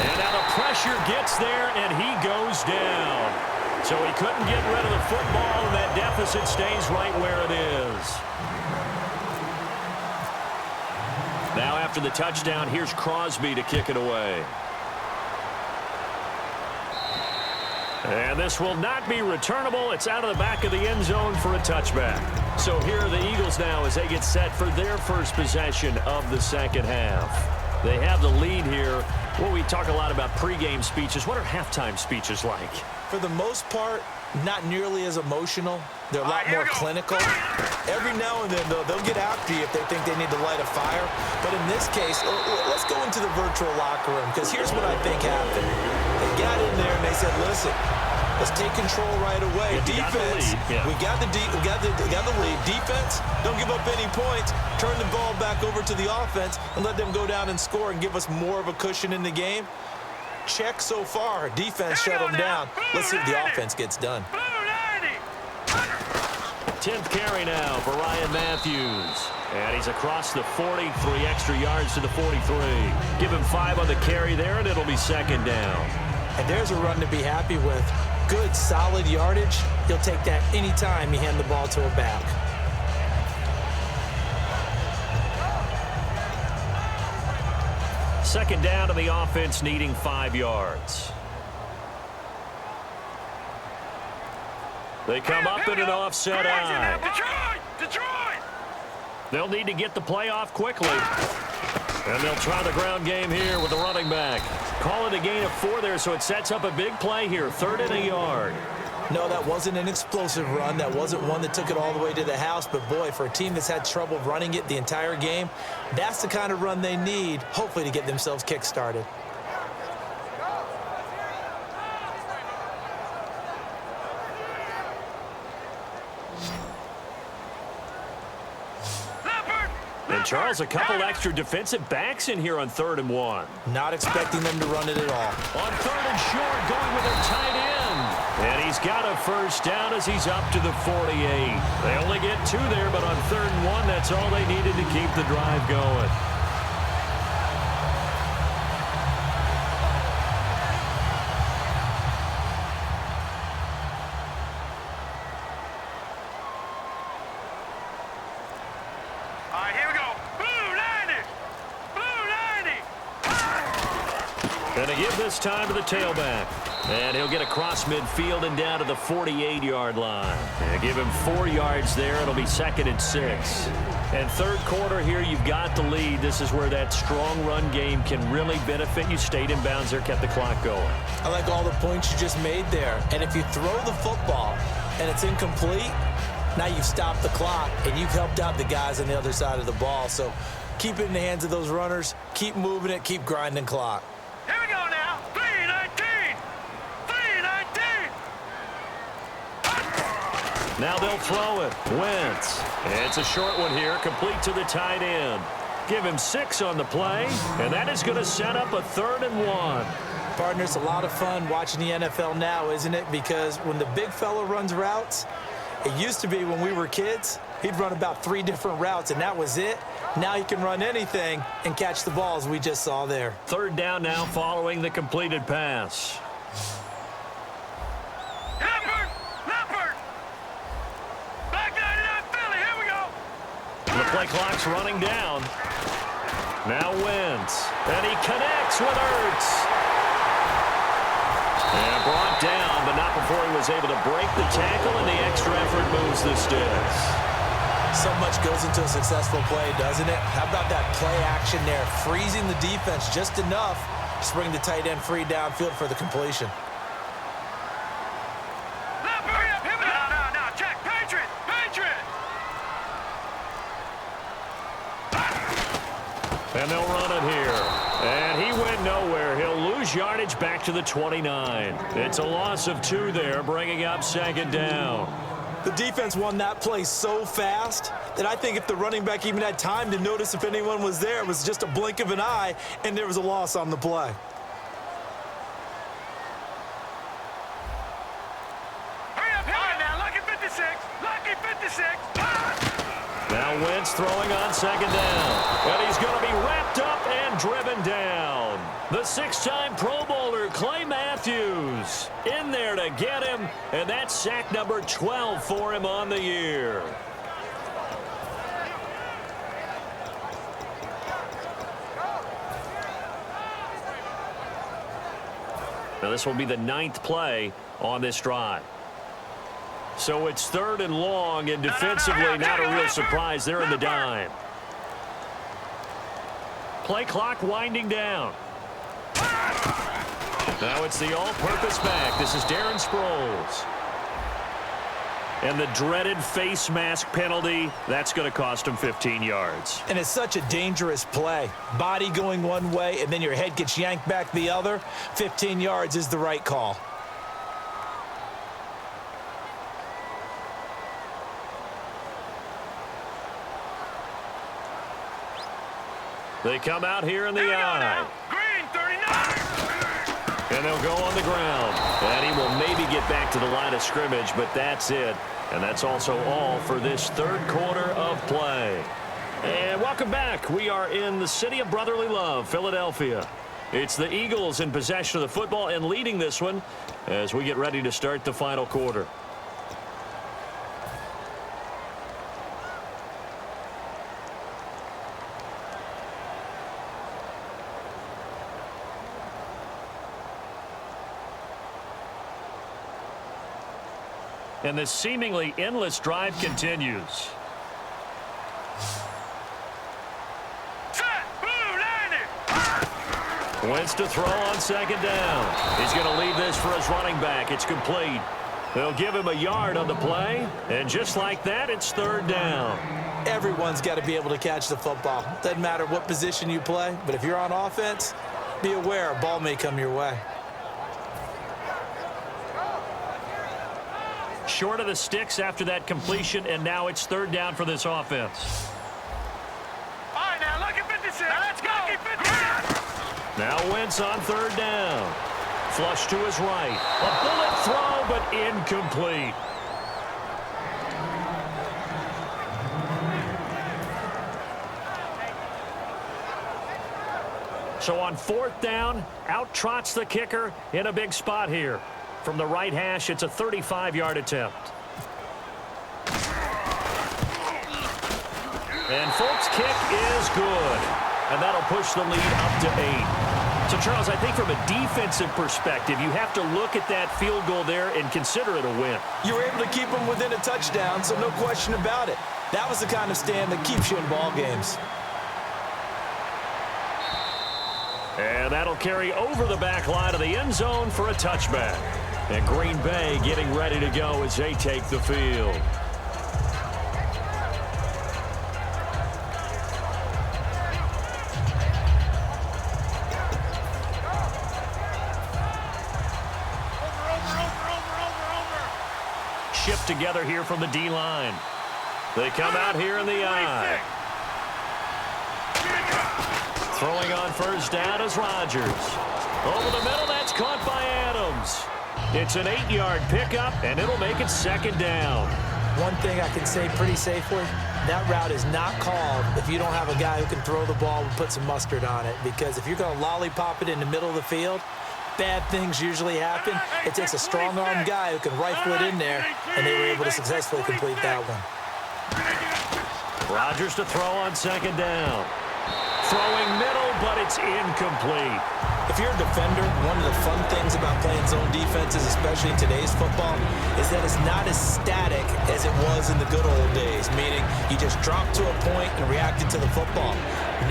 And now the pressure gets there, and he goes down. So he couldn't get rid of the football, and that deficit stays right where it is. Now after the touchdown, here's Crosby to kick it away. And this will not be returnable. It's out of the back of the end zone for a touchback. So here are the Eagles now as they get set for their first possession of the second half. They have the lead here. Well, we talk a lot about pregame speeches. What are halftime speeches like? For the most part, not nearly as emotional. They're a lot more clinical. Every now and then, though, they'll get after you if they think they need to light a fire. But in this case, let's go into the virtual locker room, because here's what I think happened. They got in there and they said, listen, let's take control right away. Defense, we got the lead. Defense, don't give up any points. Turn the ball back over to the offense and let them go down and score and give us more of a cushion in the game. Check so far. Defense shut them down. Let's see if the offense gets done. 10th carry now for Ryan Matthews. And he's across the 40, 3 extra yards to the 43. Give him 5 on the carry there, and it'll be second down. And there's a run to be happy with. Good, solid yardage. He'll take that anytime you hand the ball to a back. Second down to the offense, needing 5 yards. They come up in an offset eye. Detroit! They'll need to get the play off quickly. And they'll try the ground game here with the running back. Call it a gain of 4 there, so it sets up a big play here. 3rd and a yard. No, that wasn't an explosive run. That wasn't one that took it all the way to the house. But, boy, for a team that's had trouble running it the entire game, that's the kind of run they need, hopefully, to get themselves kick-started. And, Charles, a couple extra defensive backs in here on 3rd and 1. Not expecting them to run it at all. On 3rd and short, going with their tight end. And he's got a first down as he's up to the 48. They only get 2 there, but on 3rd and 1, that's all they needed to keep the drive going. And to give this time to the tailback. And he'll get across midfield and down to the 48-yard line. And give him 4 yards there. It'll be 2nd and 6. And 3rd quarter here, you've got the lead. This is where that strong run game can really benefit you. Stayed in bounds there, kept the clock going. I like all the points you just made there. And if you throw the football and it's incomplete, now you've stopped the clock and you've helped out the guys on the other side of the ball. So keep it in the hands of those runners. Keep moving it. Keep grinding clock. Here we go now. 3-19. 3-19. Now they'll throw it. Wentz. It's a short one here, complete to the tight end. Give him 6 on the play, and that is going to set up a 3rd and 1. Partner, it's a lot of fun watching the NFL now, isn't it? Because when the big fella runs routes, it used to be when we were kids, he'd run about 3 different routes, and that was it. Now he can run anything and catch the balls we just saw there. 3rd down now following the completed pass. Leopard! Back 99 Philly, here we go. The play clock's running down. Now Wentz. And he connects with Ertz. And brought down, but not before he was able to break the tackle, and the extra effort moves the sticks. So much goes into a successful play, doesn't it? How about that play action there, freezing the defense just enough to bring the tight end free downfield for the completion. No, check, Patriot! And they'll run it here. And he went nowhere. He'll lose yardage back to the 29. It's a loss of 2 there, bringing up 2nd down. The defense won that play so fast that I think if the running back even had time to notice if anyone was there, it was just a blink of an eye, and there was a loss on the play. Hurry up now, lucky 56! Lucky 56! Now Wentz throwing on 2nd down. And he's going to be wrapped up and driven down. The 6-time Pro Bowler, Clay Matthews, in there to get him. And that's sack number 12 for him on the year. Now this will be the 9th play on this drive. So it's 3rd and long, and defensively not a real surprise. They're in the dime. Play clock winding down. Now it's the all-purpose back. This is Darren Sproles. And the dreaded face mask penalty, that's going to cost him 15 yards. And it's such a dangerous play. Body going one way, and then your head gets yanked back the other. 15 yards is the right call. They come out here in the eye. Green 39! And they'll go on the ground. And he will maybe get back to the line of scrimmage, but that's it. And that's also all for this 3rd quarter of play. And welcome back. We are in the city of brotherly love, Philadelphia. It's the Eagles in possession of the football and leading this one as we get ready to start the final quarter. And this seemingly endless drive continues. Wentz to throw on second down. He's going to leave this for his running back. It's complete. They'll give him a yard on the play. And just like that, it's third down. Everyone's got to be able to catch the football. Doesn't matter what position you play, but if you're on offense, be aware a ball may come your way. Short of the sticks after that completion, and now it's third down for this offense. All right, now look at 56. Now let's go. 56. Now Wentz on third down. Flush to his right. A bullet throw, but incomplete. So on fourth down, out trots the kicker in a big spot here. From the right hash, it's a 35-yard attempt. And Folk's kick is good. And that'll push the lead up to 8. So, Charles, I think from a defensive perspective, you have to look at that field goal there and consider it a win. You were able to keep them within a touchdown, so no question about it. That was the kind of stand that keeps you in ball games. And that'll carry over the back line of the end zone for a touchback. And Green Bay getting ready to go as they take the field. Shift together here from the D-line. They come out here in the I. Throwing on first down is Rodgers. Over the middle, that's caught by Adams. It's an 8-yard pickup, and it'll make it second down. One thing I can say pretty safely, that route is not called if you don't have a guy who can throw the ball and put some mustard on it. Because if you're going to lollipop it in the middle of the field, bad things usually happen. It takes a strong-armed guy who can rifle it in there, and they were able to successfully complete that one. Rodgers to throw on second down. Throwing middle, but it's incomplete. If you're a defender, one of the fun things about playing zone defenses, especially in today's football, is that it's not as static as it was in the good old days, meaning you just drop to a point and reacted to the football.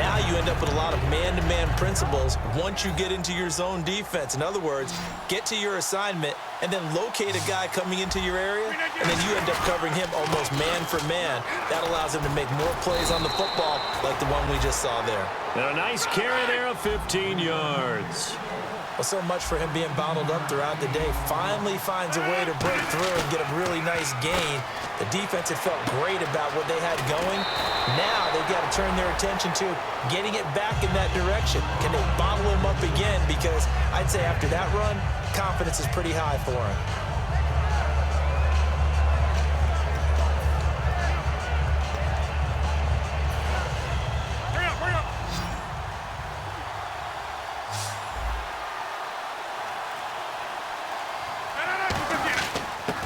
Now you end up with a lot of man-to-man principles once you get into your zone defense. In other words, get to your assignment and then locate a guy coming into your area, and then you end up covering him almost man for man. That allows him to make more plays on the football like the one we just saw there. And a nice carry there of 15 yards. Well, so much for him being bottled up throughout the day. Finally finds a way to break through and get a really nice gain. The defense had felt great about what they had going. Now they've got to turn their attention to getting it back in that direction. Can they bottle him up again? Because I'd say after that run, confidence is pretty high for him.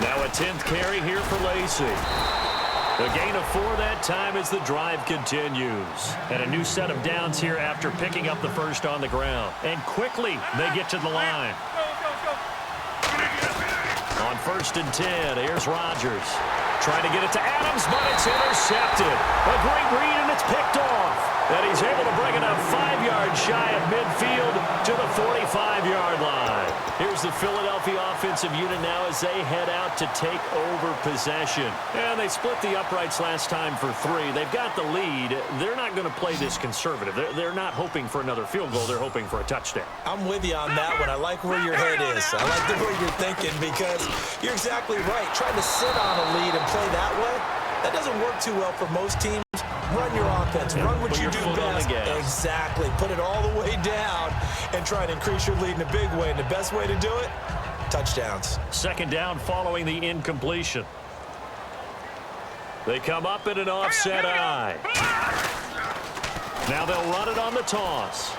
Now a 10th carry here for Lacey. A gain of 4 that time as the drive continues. And a new set of downs here after picking up the first on the ground. And quickly they get to the line. On first and 10, here's Rodgers. Trying to get it to Adams, but it's intercepted. A great read, and it's picked off. And he's able to bring it up 5 yards shy of midfield to the 45-yard line. Here's the Philadelphia offensive unit now as they head out to take over possession. And they split the uprights last time for 3. They've got the lead. They're not going to play this conservative. They're not hoping for another field goal. They're hoping for a touchdown. I'm with you on that one. I like where your head is. I like the way you're thinking because you're exactly right. Trying to sit on a lead and play that way, that doesn't work too well for most teams. Run your offense. Run what you do best. Exactly. Put it all the way down and try to increase your lead in a big way. And the best way to do it, touchdowns. Second down following the incompletion. They come up in an offset I. Now they'll run it on the toss.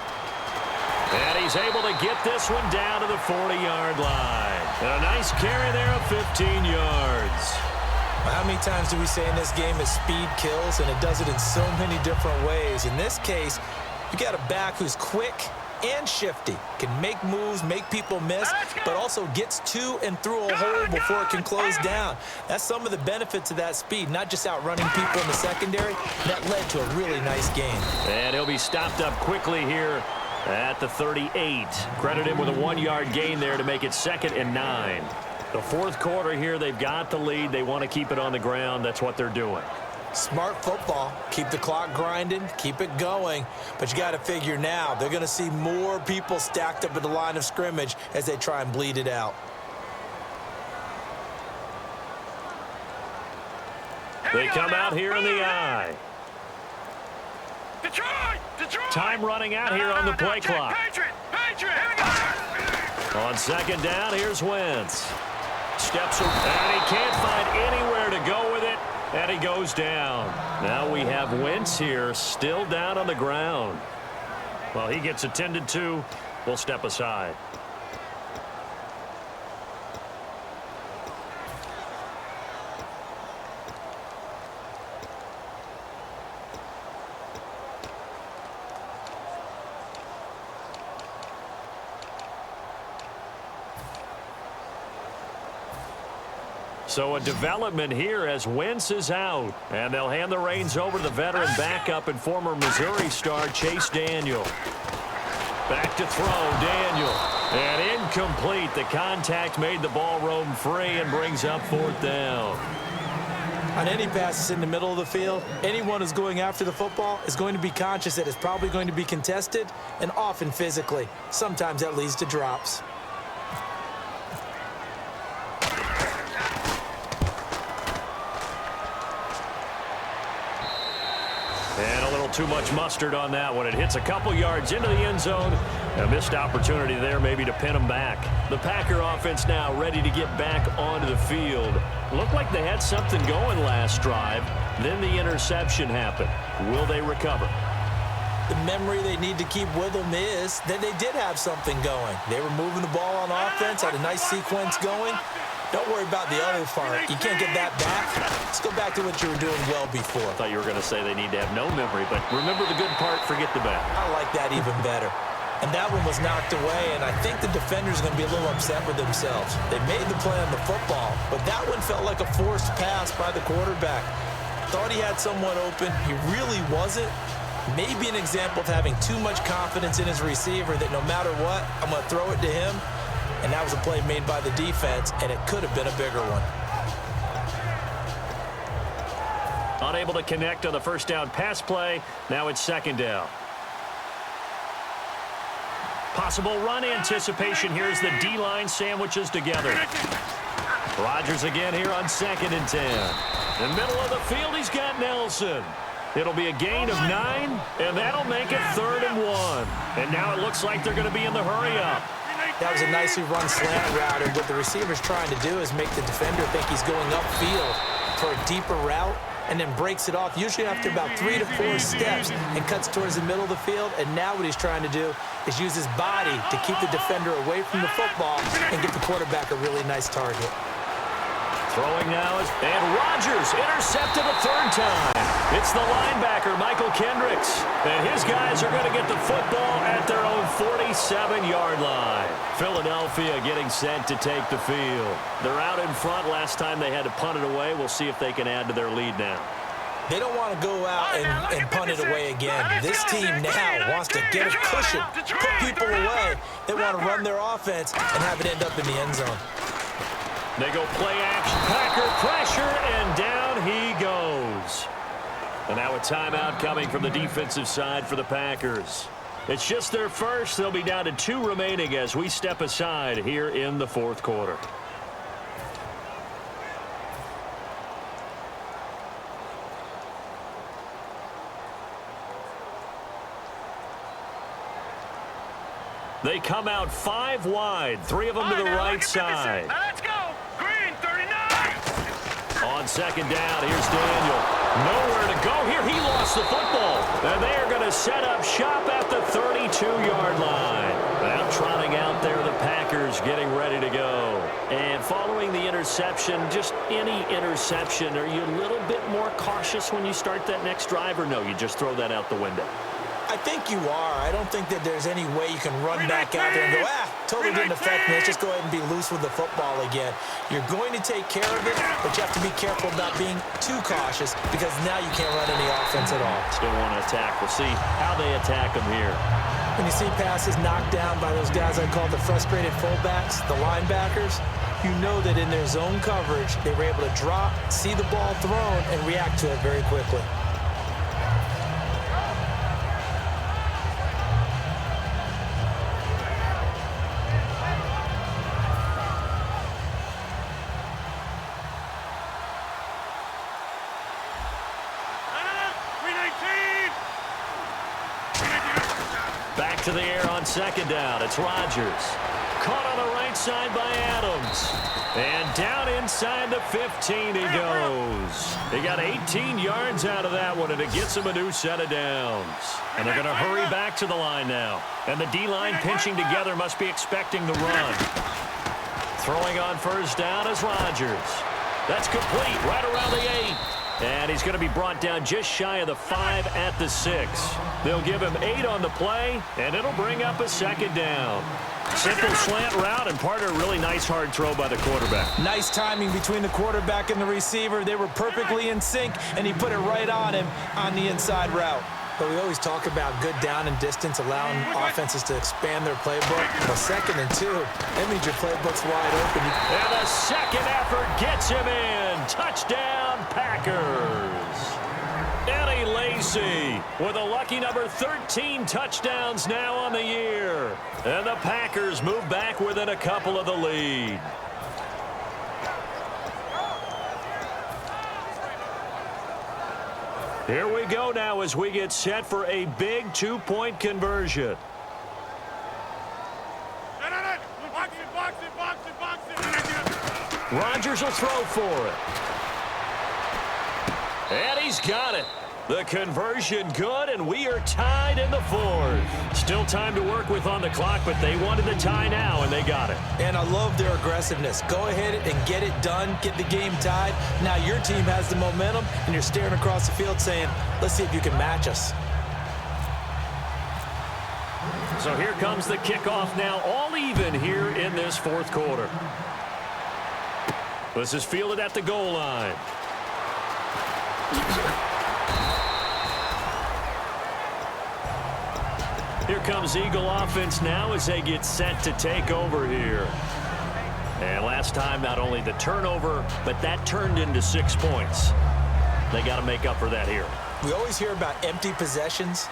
And he's able to get this one down to the 40-yard line. And a nice carry there of 15 yards. How many times do we say in this game that speed kills, and it does it in so many different ways? In this case, you got a back who's quick, and shifty. Can make moves, make people miss, but also gets to and through a hole before it can close down. That's some of the benefits of that speed, not just outrunning people in the secondary. That led to a really nice game. And he'll be stopped up quickly here at the 38. Credit him with a 1-yard gain there to make it 2nd and 9. The fourth quarter here, they've got the lead. They want to keep it on the ground. That's what they're doing. Smart football. Keep the clock grinding, keep it going. But you got to figure now, they're going to see more people stacked up at the line of scrimmage as they try and bleed it out. They come out here in the eye. Detroit! Time running out here on the play clock. On 2nd down, here's Wentz. Steps around, and he can't find anywhere to go with it, and he goes down. Now we have Wentz here, still down on the ground. Well, he gets attended to. We'll step aside. So a development here as Wentz is out. And they'll hand the reins over to the veteran backup and former Missouri star Chase Daniel. Back to throw, Daniel. And incomplete. The contact made the ball roam free and brings up 4th down. On any passes in the middle of the field, anyone who's going after the football is going to be conscious that it's probably going to be contested, and often physically. Sometimes that leads to drops. And a little too much mustard on that one. It hits a couple yards into the end zone. A missed opportunity there maybe to pin them back. The Packer offense now ready to get back onto the field. Looked like they had something going last drive. Then the interception happened. Will they recover? The memory they need to keep with them is that they did have something going. They were moving the ball on offense, had a nice sequence going. Don't worry about the other part. You can't get that back. Let's go back to what you were doing well before. I thought you were going to say they need to have no memory, but remember the good part, forget the bad. I like that even better. And that one was knocked away, and I think the defender's going to be a little upset with themselves. They made the play on the football, but that one felt like a forced pass by the quarterback. Thought he had someone open. He really wasn't. Maybe an example of having too much confidence in his receiver that no matter what, I'm going to throw it to him. And that was a play made by the defense, and it could have been a bigger one. Unable to connect on the first down pass play. Now it's 2nd down. Possible run anticipation here as the D-line sandwiches together. Rodgers again here on 2nd and 10. In the middle of the field, he's got Nelson. It'll be a gain of 9, and that'll make it 3rd and 1. And now it looks like they're going to be in the hurry-up. That was a nicely run slant route, and what the receiver's trying to do is make the defender think he's going upfield for a deeper route and then breaks it off, usually after about 3 to 4 steps, and cuts towards the middle of the field. And now what he's trying to do is use his body to keep the defender away from the football and get the quarterback a really nice target. Throwing now is, and Rodgers intercepted a 3rd time. It's the linebacker, Michael Kendricks. And his guys are going to get the football at their own 47-yard line. Philadelphia getting set to take the field. They're out in front. Last time they had to punt it away. We'll see if they can add to their lead now. They don't want to go out and punt it away again. This team now wants to get a cushion, put people away. They want to run their offense and have it end up in the end zone. They go play action, Packer pressure, and down he goes. And now a timeout coming from the defensive side for the Packers. It's just their first. They'll be down to 2 remaining as we step aside here in the 4th quarter. They come out 5 wide, 3 of them to the right side. Let's go. Green, 39. On 2nd down, here's Daniel. Nowhere to go here. He lost the football. And they are going to set up shop at the 32-yard line. Now trotting out there, the Packers getting ready to go. And following the interception, just any interception, are you a little bit more cautious when you start that next drive, or no, you just throw that out the window? I think you are. I don't think that there's any way you can run back out there and go, totally didn't affect me. Let's just go ahead and be loose with the football again. You're going to take care of it, but you have to be careful about being too cautious because now you can't run any offense at all. Still want to attack. We'll see how they attack them here. When you see passes knocked down by those guys I call the frustrated fullbacks, the linebackers, you know that in their zone coverage, they were able to drop, see the ball thrown, and react to it very quickly. Back to the air on second down. It's Rodgers. Caught on the right side by Adams. And down inside the 15 he goes. He got 18 yards out of that one, and it gets him a new set of downs. And they're going to hurry back to the line now. And the D-line pinching together must be expecting the run. Throwing on first down is Rodgers. That's complete right around the 8. And he's going to be brought down just shy of the 5 at the 6. They'll give him 8 on the play, and it'll bring up a second down. Simple slant route, and part of a really nice hard throw by the quarterback. Nice timing between the quarterback and the receiver. They were perfectly in sync, and he put it right on him on the inside route. But we always talk about good down and distance, allowing offenses to expand their playbook. Well, 2nd and 2, that means your playbook's wide open. And the second effort gets him in. Touchdown, Packers. Eddie Lacy with a lucky number 13 touchdowns now on the year. And the Packers move back within a couple of the lead. Here we go now as we get set for a big 2-point conversion. Rodgers will throw for it. And he's got it. The conversion good, and we are tied in the 4th. Still time to work with on the clock, but they wanted the tie now, and they got it. And I love their aggressiveness. Go ahead and get it done, get the game tied. Now your team has the momentum, and you're staring across the field saying, let's see if you can match us. So here comes the kickoff now, all even here in this 4th quarter. This is fielded at the goal line. Here comes Eagle offense now as they get set to take over here. And last time, not only the turnover, but that turned into 6 points. They got to make up for that here. We always hear about empty possessions,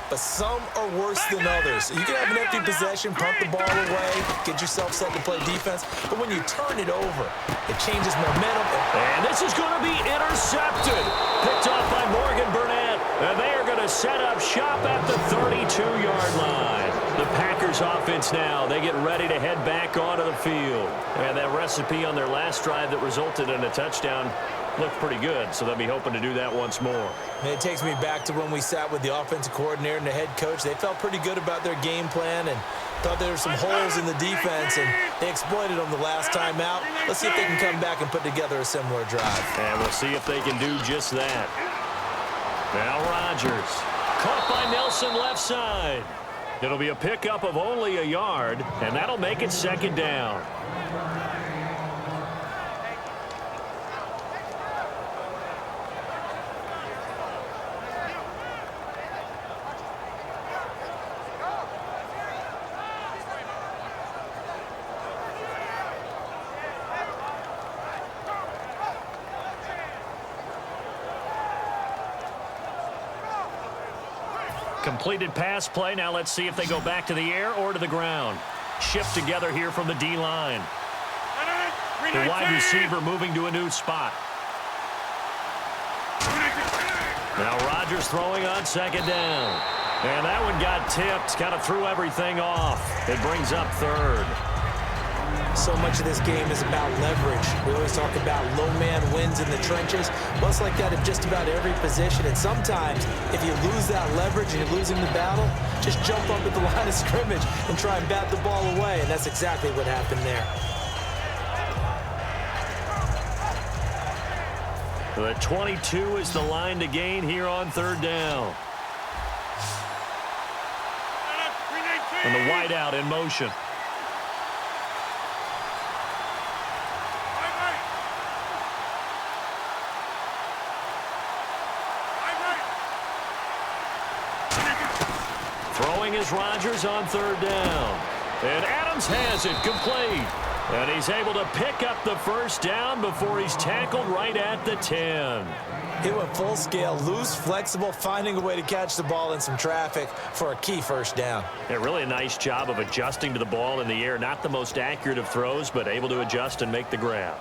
but some are worse than others. You can have an empty possession, punt the ball away, get yourself set to play defense, but when you turn it over, it changes momentum. And this is going to be intercepted. Picked off by Morgan Burnett, and they are going to set up shop at the 32-yard line. The Packers offense now, they get ready to head back onto the field. And that recipe on their last drive that resulted in a touchdown looked pretty good, so they'll be hoping to do that once more. And it takes me back to when we sat with the offensive coordinator and the head coach. They felt pretty good about their game plan and thought there were some holes in the defense, and they exploited them the last time out. Let's see if they can come back and put together a similar drive. And we'll see if they can do just that. Now Rodgers, caught by Nelson left side. It'll be a pickup of only a yard, and that'll make it second down. Completed pass play. Now let's see if they go back to the air or to the ground. Shift together here from the D-line. The wide receiver moving to a new spot. Now Rodgers throwing on second down. And that one got tipped. Kind of threw everything off. It brings up 3rd. So much of this game is about leverage. We always talk about low man wins in the trenches. Well, it's like that in just about every position. And sometimes, if you lose that leverage and you're losing the battle, just jump up at the line of scrimmage and try and bat the ball away. And that's exactly what happened there. The 22 is the line to gain here on 3rd down. And the wideout in motion. Throwing is Rodgers on third down. And Adams has it complete. And he's able to pick up the first down before he's tackled right at the 10. He went full scale, loose, flexible, finding a way to catch the ball in some traffic for a key first down. Yeah, really a nice job of adjusting to the ball in the air. Not the most accurate of throws, but able to adjust and make the grab.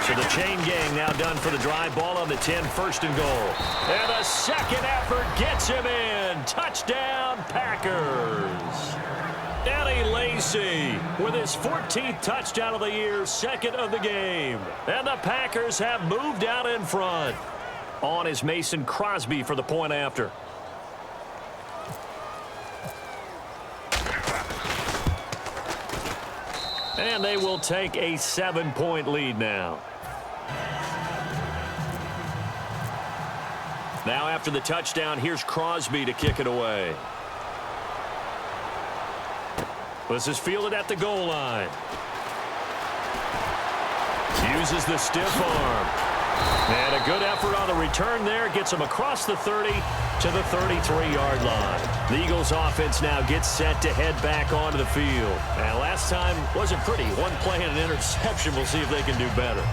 So the chain gang now done for the drive. Ball on the 10, first and goal. And a second effort gets him in. Touchdown, Packers. Danny Lacy with his 14th touchdown of the year, second of the game. And the Packers have moved out in front. On is Mason Crosby for the point after. And they will take a 7-point lead now. Now after the touchdown, here's Crosby to kick it away. This is fielded at the goal line. Uses the stiff arm. And a good effort on the return there. Gets him across the 30 to the 33-yard line. The Eagles offense now gets set to head back onto the field. And last time wasn't pretty. One play and an interception. We'll see if they can do better.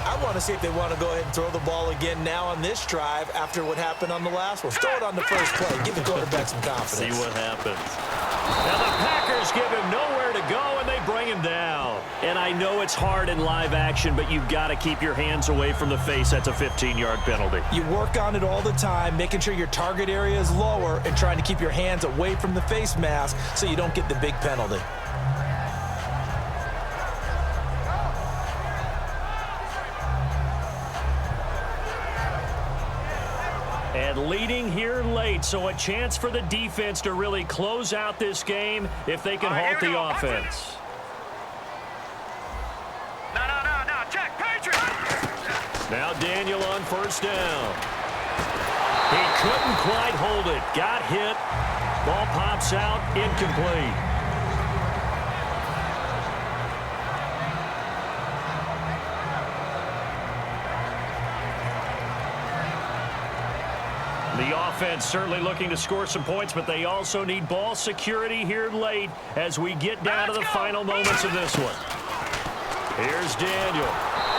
I want to see if they want to go ahead and throw the ball again now on this drive after what happened on the last one. Throw it on the first play. Give the quarterback some confidence. See what happens. Now the Packers give him nowhere to go, and they bring him down. And I know it's hard in live action, but you've got to keep your hands away from the face. That's a 15-yard penalty. You work on it all the time, making sure your target area is lower and trying to keep your hands away from the face mask so you don't get the big penalty. And leading here late, so a chance for the defense to really close out this game if they can halt the offense. No, check, Patriots! Now Daniel on first down. He couldn't quite hold it. Got hit. Ball pops out, incomplete. The offense certainly looking to score some points, but they also need ball security here late as we get down to the final moments of this one. Here's Daniel.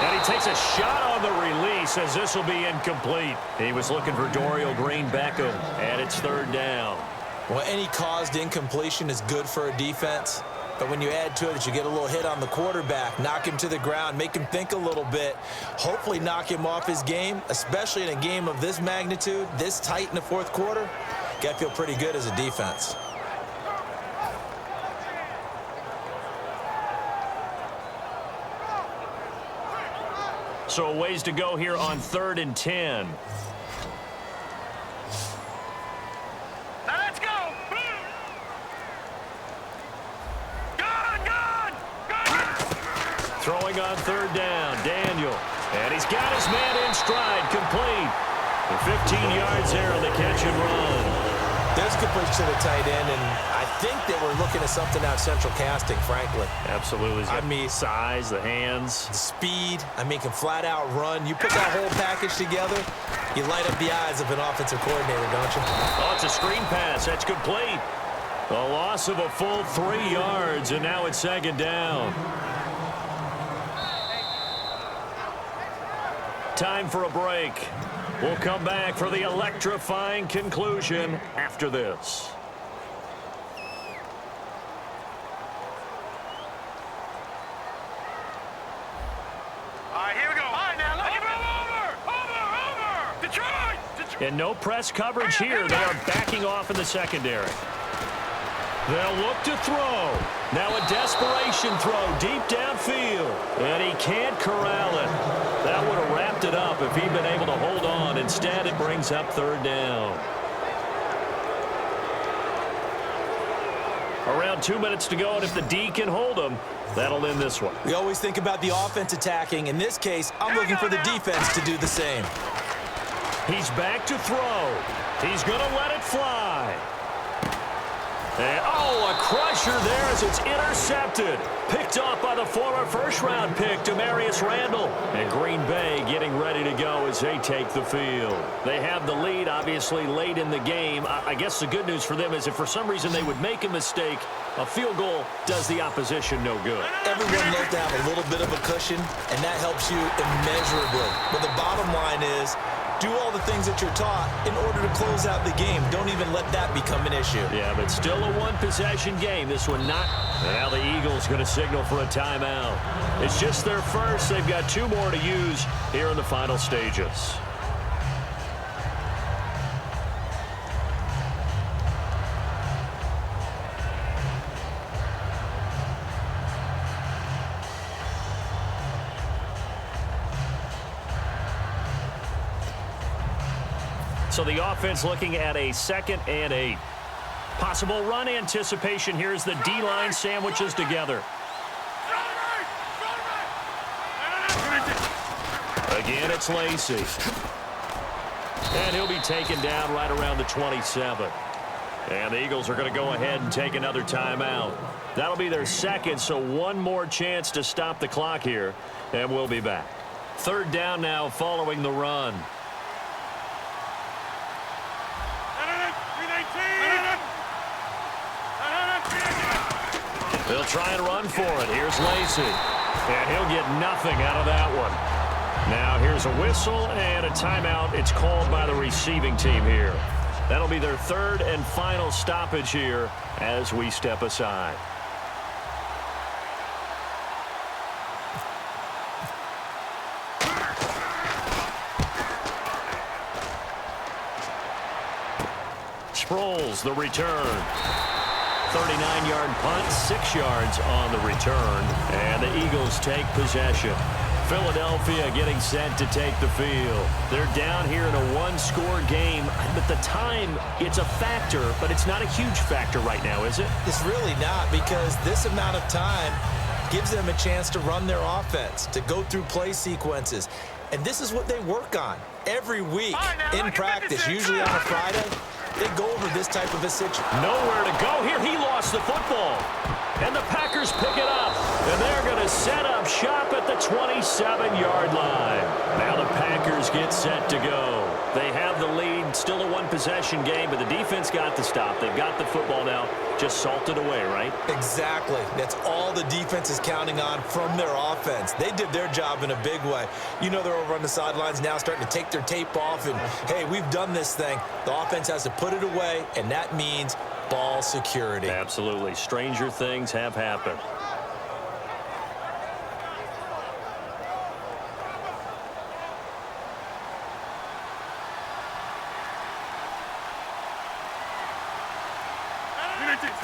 And he takes a shot on the release as this will be incomplete. He was looking for Dorial Green-Beckham, and it's third down. Well, any caused incompletion is good for a defense. But when you add to it that you get a little hit on the quarterback, knock him to the ground, make him think a little bit, hopefully knock him off his game, especially in a game of this magnitude, this tight in the fourth quarter, got to feel pretty good as a defense. So a ways to go here on 3rd and 10. Throwing on third down, Daniel. And he's got his man in stride, complete. And 15 yards there on the catch and run. There's completion to the tight end, and I think that we're looking at something out central casting, frankly. Absolutely. I mean, size, the hands. the speed. I mean, can flat out run. You put that whole package together, you light up the eyes of an offensive coordinator, don't you? Oh, it's a screen pass. That's complete. A loss of a full 3 yards, and now it's second down. Time for a break. We'll come back for the electrifying conclusion after this. All right, here we go. All right, now, look over. Detroit. And no press coverage here. They are backing off in the secondary. They'll look to throw. Now a desperation throw deep downfield. And he can't corral it. That would have wrapped it up if he'd been able to hold on. Instead, it brings up third down. Around 2 minutes to go, and if the D can hold them, that'll end this one. We always think about the offense attacking. In this case, I'm looking for the defense to do the same. He's back to throw. He's going to let it fly. And, oh, a crusher there as it's intercepted. Picked off by the former first-round pick, Randall. And Green Bay getting ready to go as they take the field. They have the lead, obviously, late in the game. I guess the good news for them is if for some reason they would make a mistake, a field goal does the opposition no good. Everyone loves to have a little bit of a cushion, and that helps you immeasurably. But the bottom line is, do all the things that you're taught in order to close out the game. Don't even let that become an issue. Yeah, but still a one-possession game. This one not. Now the Eagles going to signal for a timeout. It's just their first. They've got 2 more to use here in the final stages. So the offense looking at a 2nd and 8. Possible run anticipation. Here's the D-line sandwiches together. Again, it's Lacy. And he'll be taken down right around the 27. And the Eagles are going to go ahead and take another timeout. That'll be their 2nd, so 1 more chance to stop the clock here. And we'll be back. 3rd down now following the run. They'll try and run for it. Here's Lacy. And he'll get nothing out of that one. Now here's a whistle and a timeout. It's called by the receiving team here. That'll be their 3rd and final stoppage here as we step aside. Sproles, the return. 39-yard punt, 6 yards on the return, and the Eagles take possession. Philadelphia getting set to take the field. They're down here in a 1-score game, but the time, it's a factor, but it's not a huge factor right now, is it? It's really not, because this amount of time gives them a chance to run their offense, to go through play sequences. And this is what they work on every week in practice, usually on a Friday. They go over this type of a situation. Nowhere to go here. He lost the football. And the Packers pick it up. And they're going to set up shop at the 27-yard line. Now the Packers get set to go. They have the lead. Still a 1-possession game, but the defense got the stop. They've got the football now. Just salted away, right? Exactly. That's all the defense is counting on from their offense. They did their job in a big way. You know they're over on the sidelines now starting to take their tape off and, hey, we've done this thing. The offense has to put it away, and that means ball security. Absolutely. Stranger things have happened.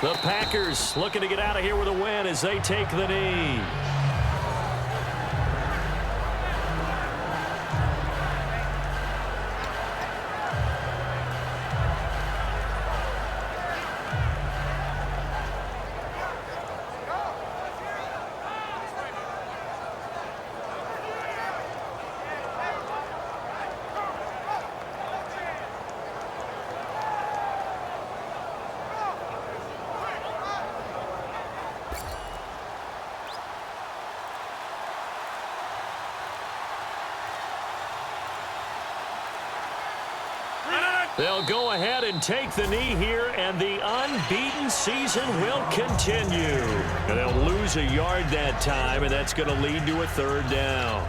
The Packers looking to get out of here with a win as they take the knee. They'll go ahead and take the knee here, and the unbeaten season will continue. And they'll lose a yard that time, and that's going to lead to a 3rd down.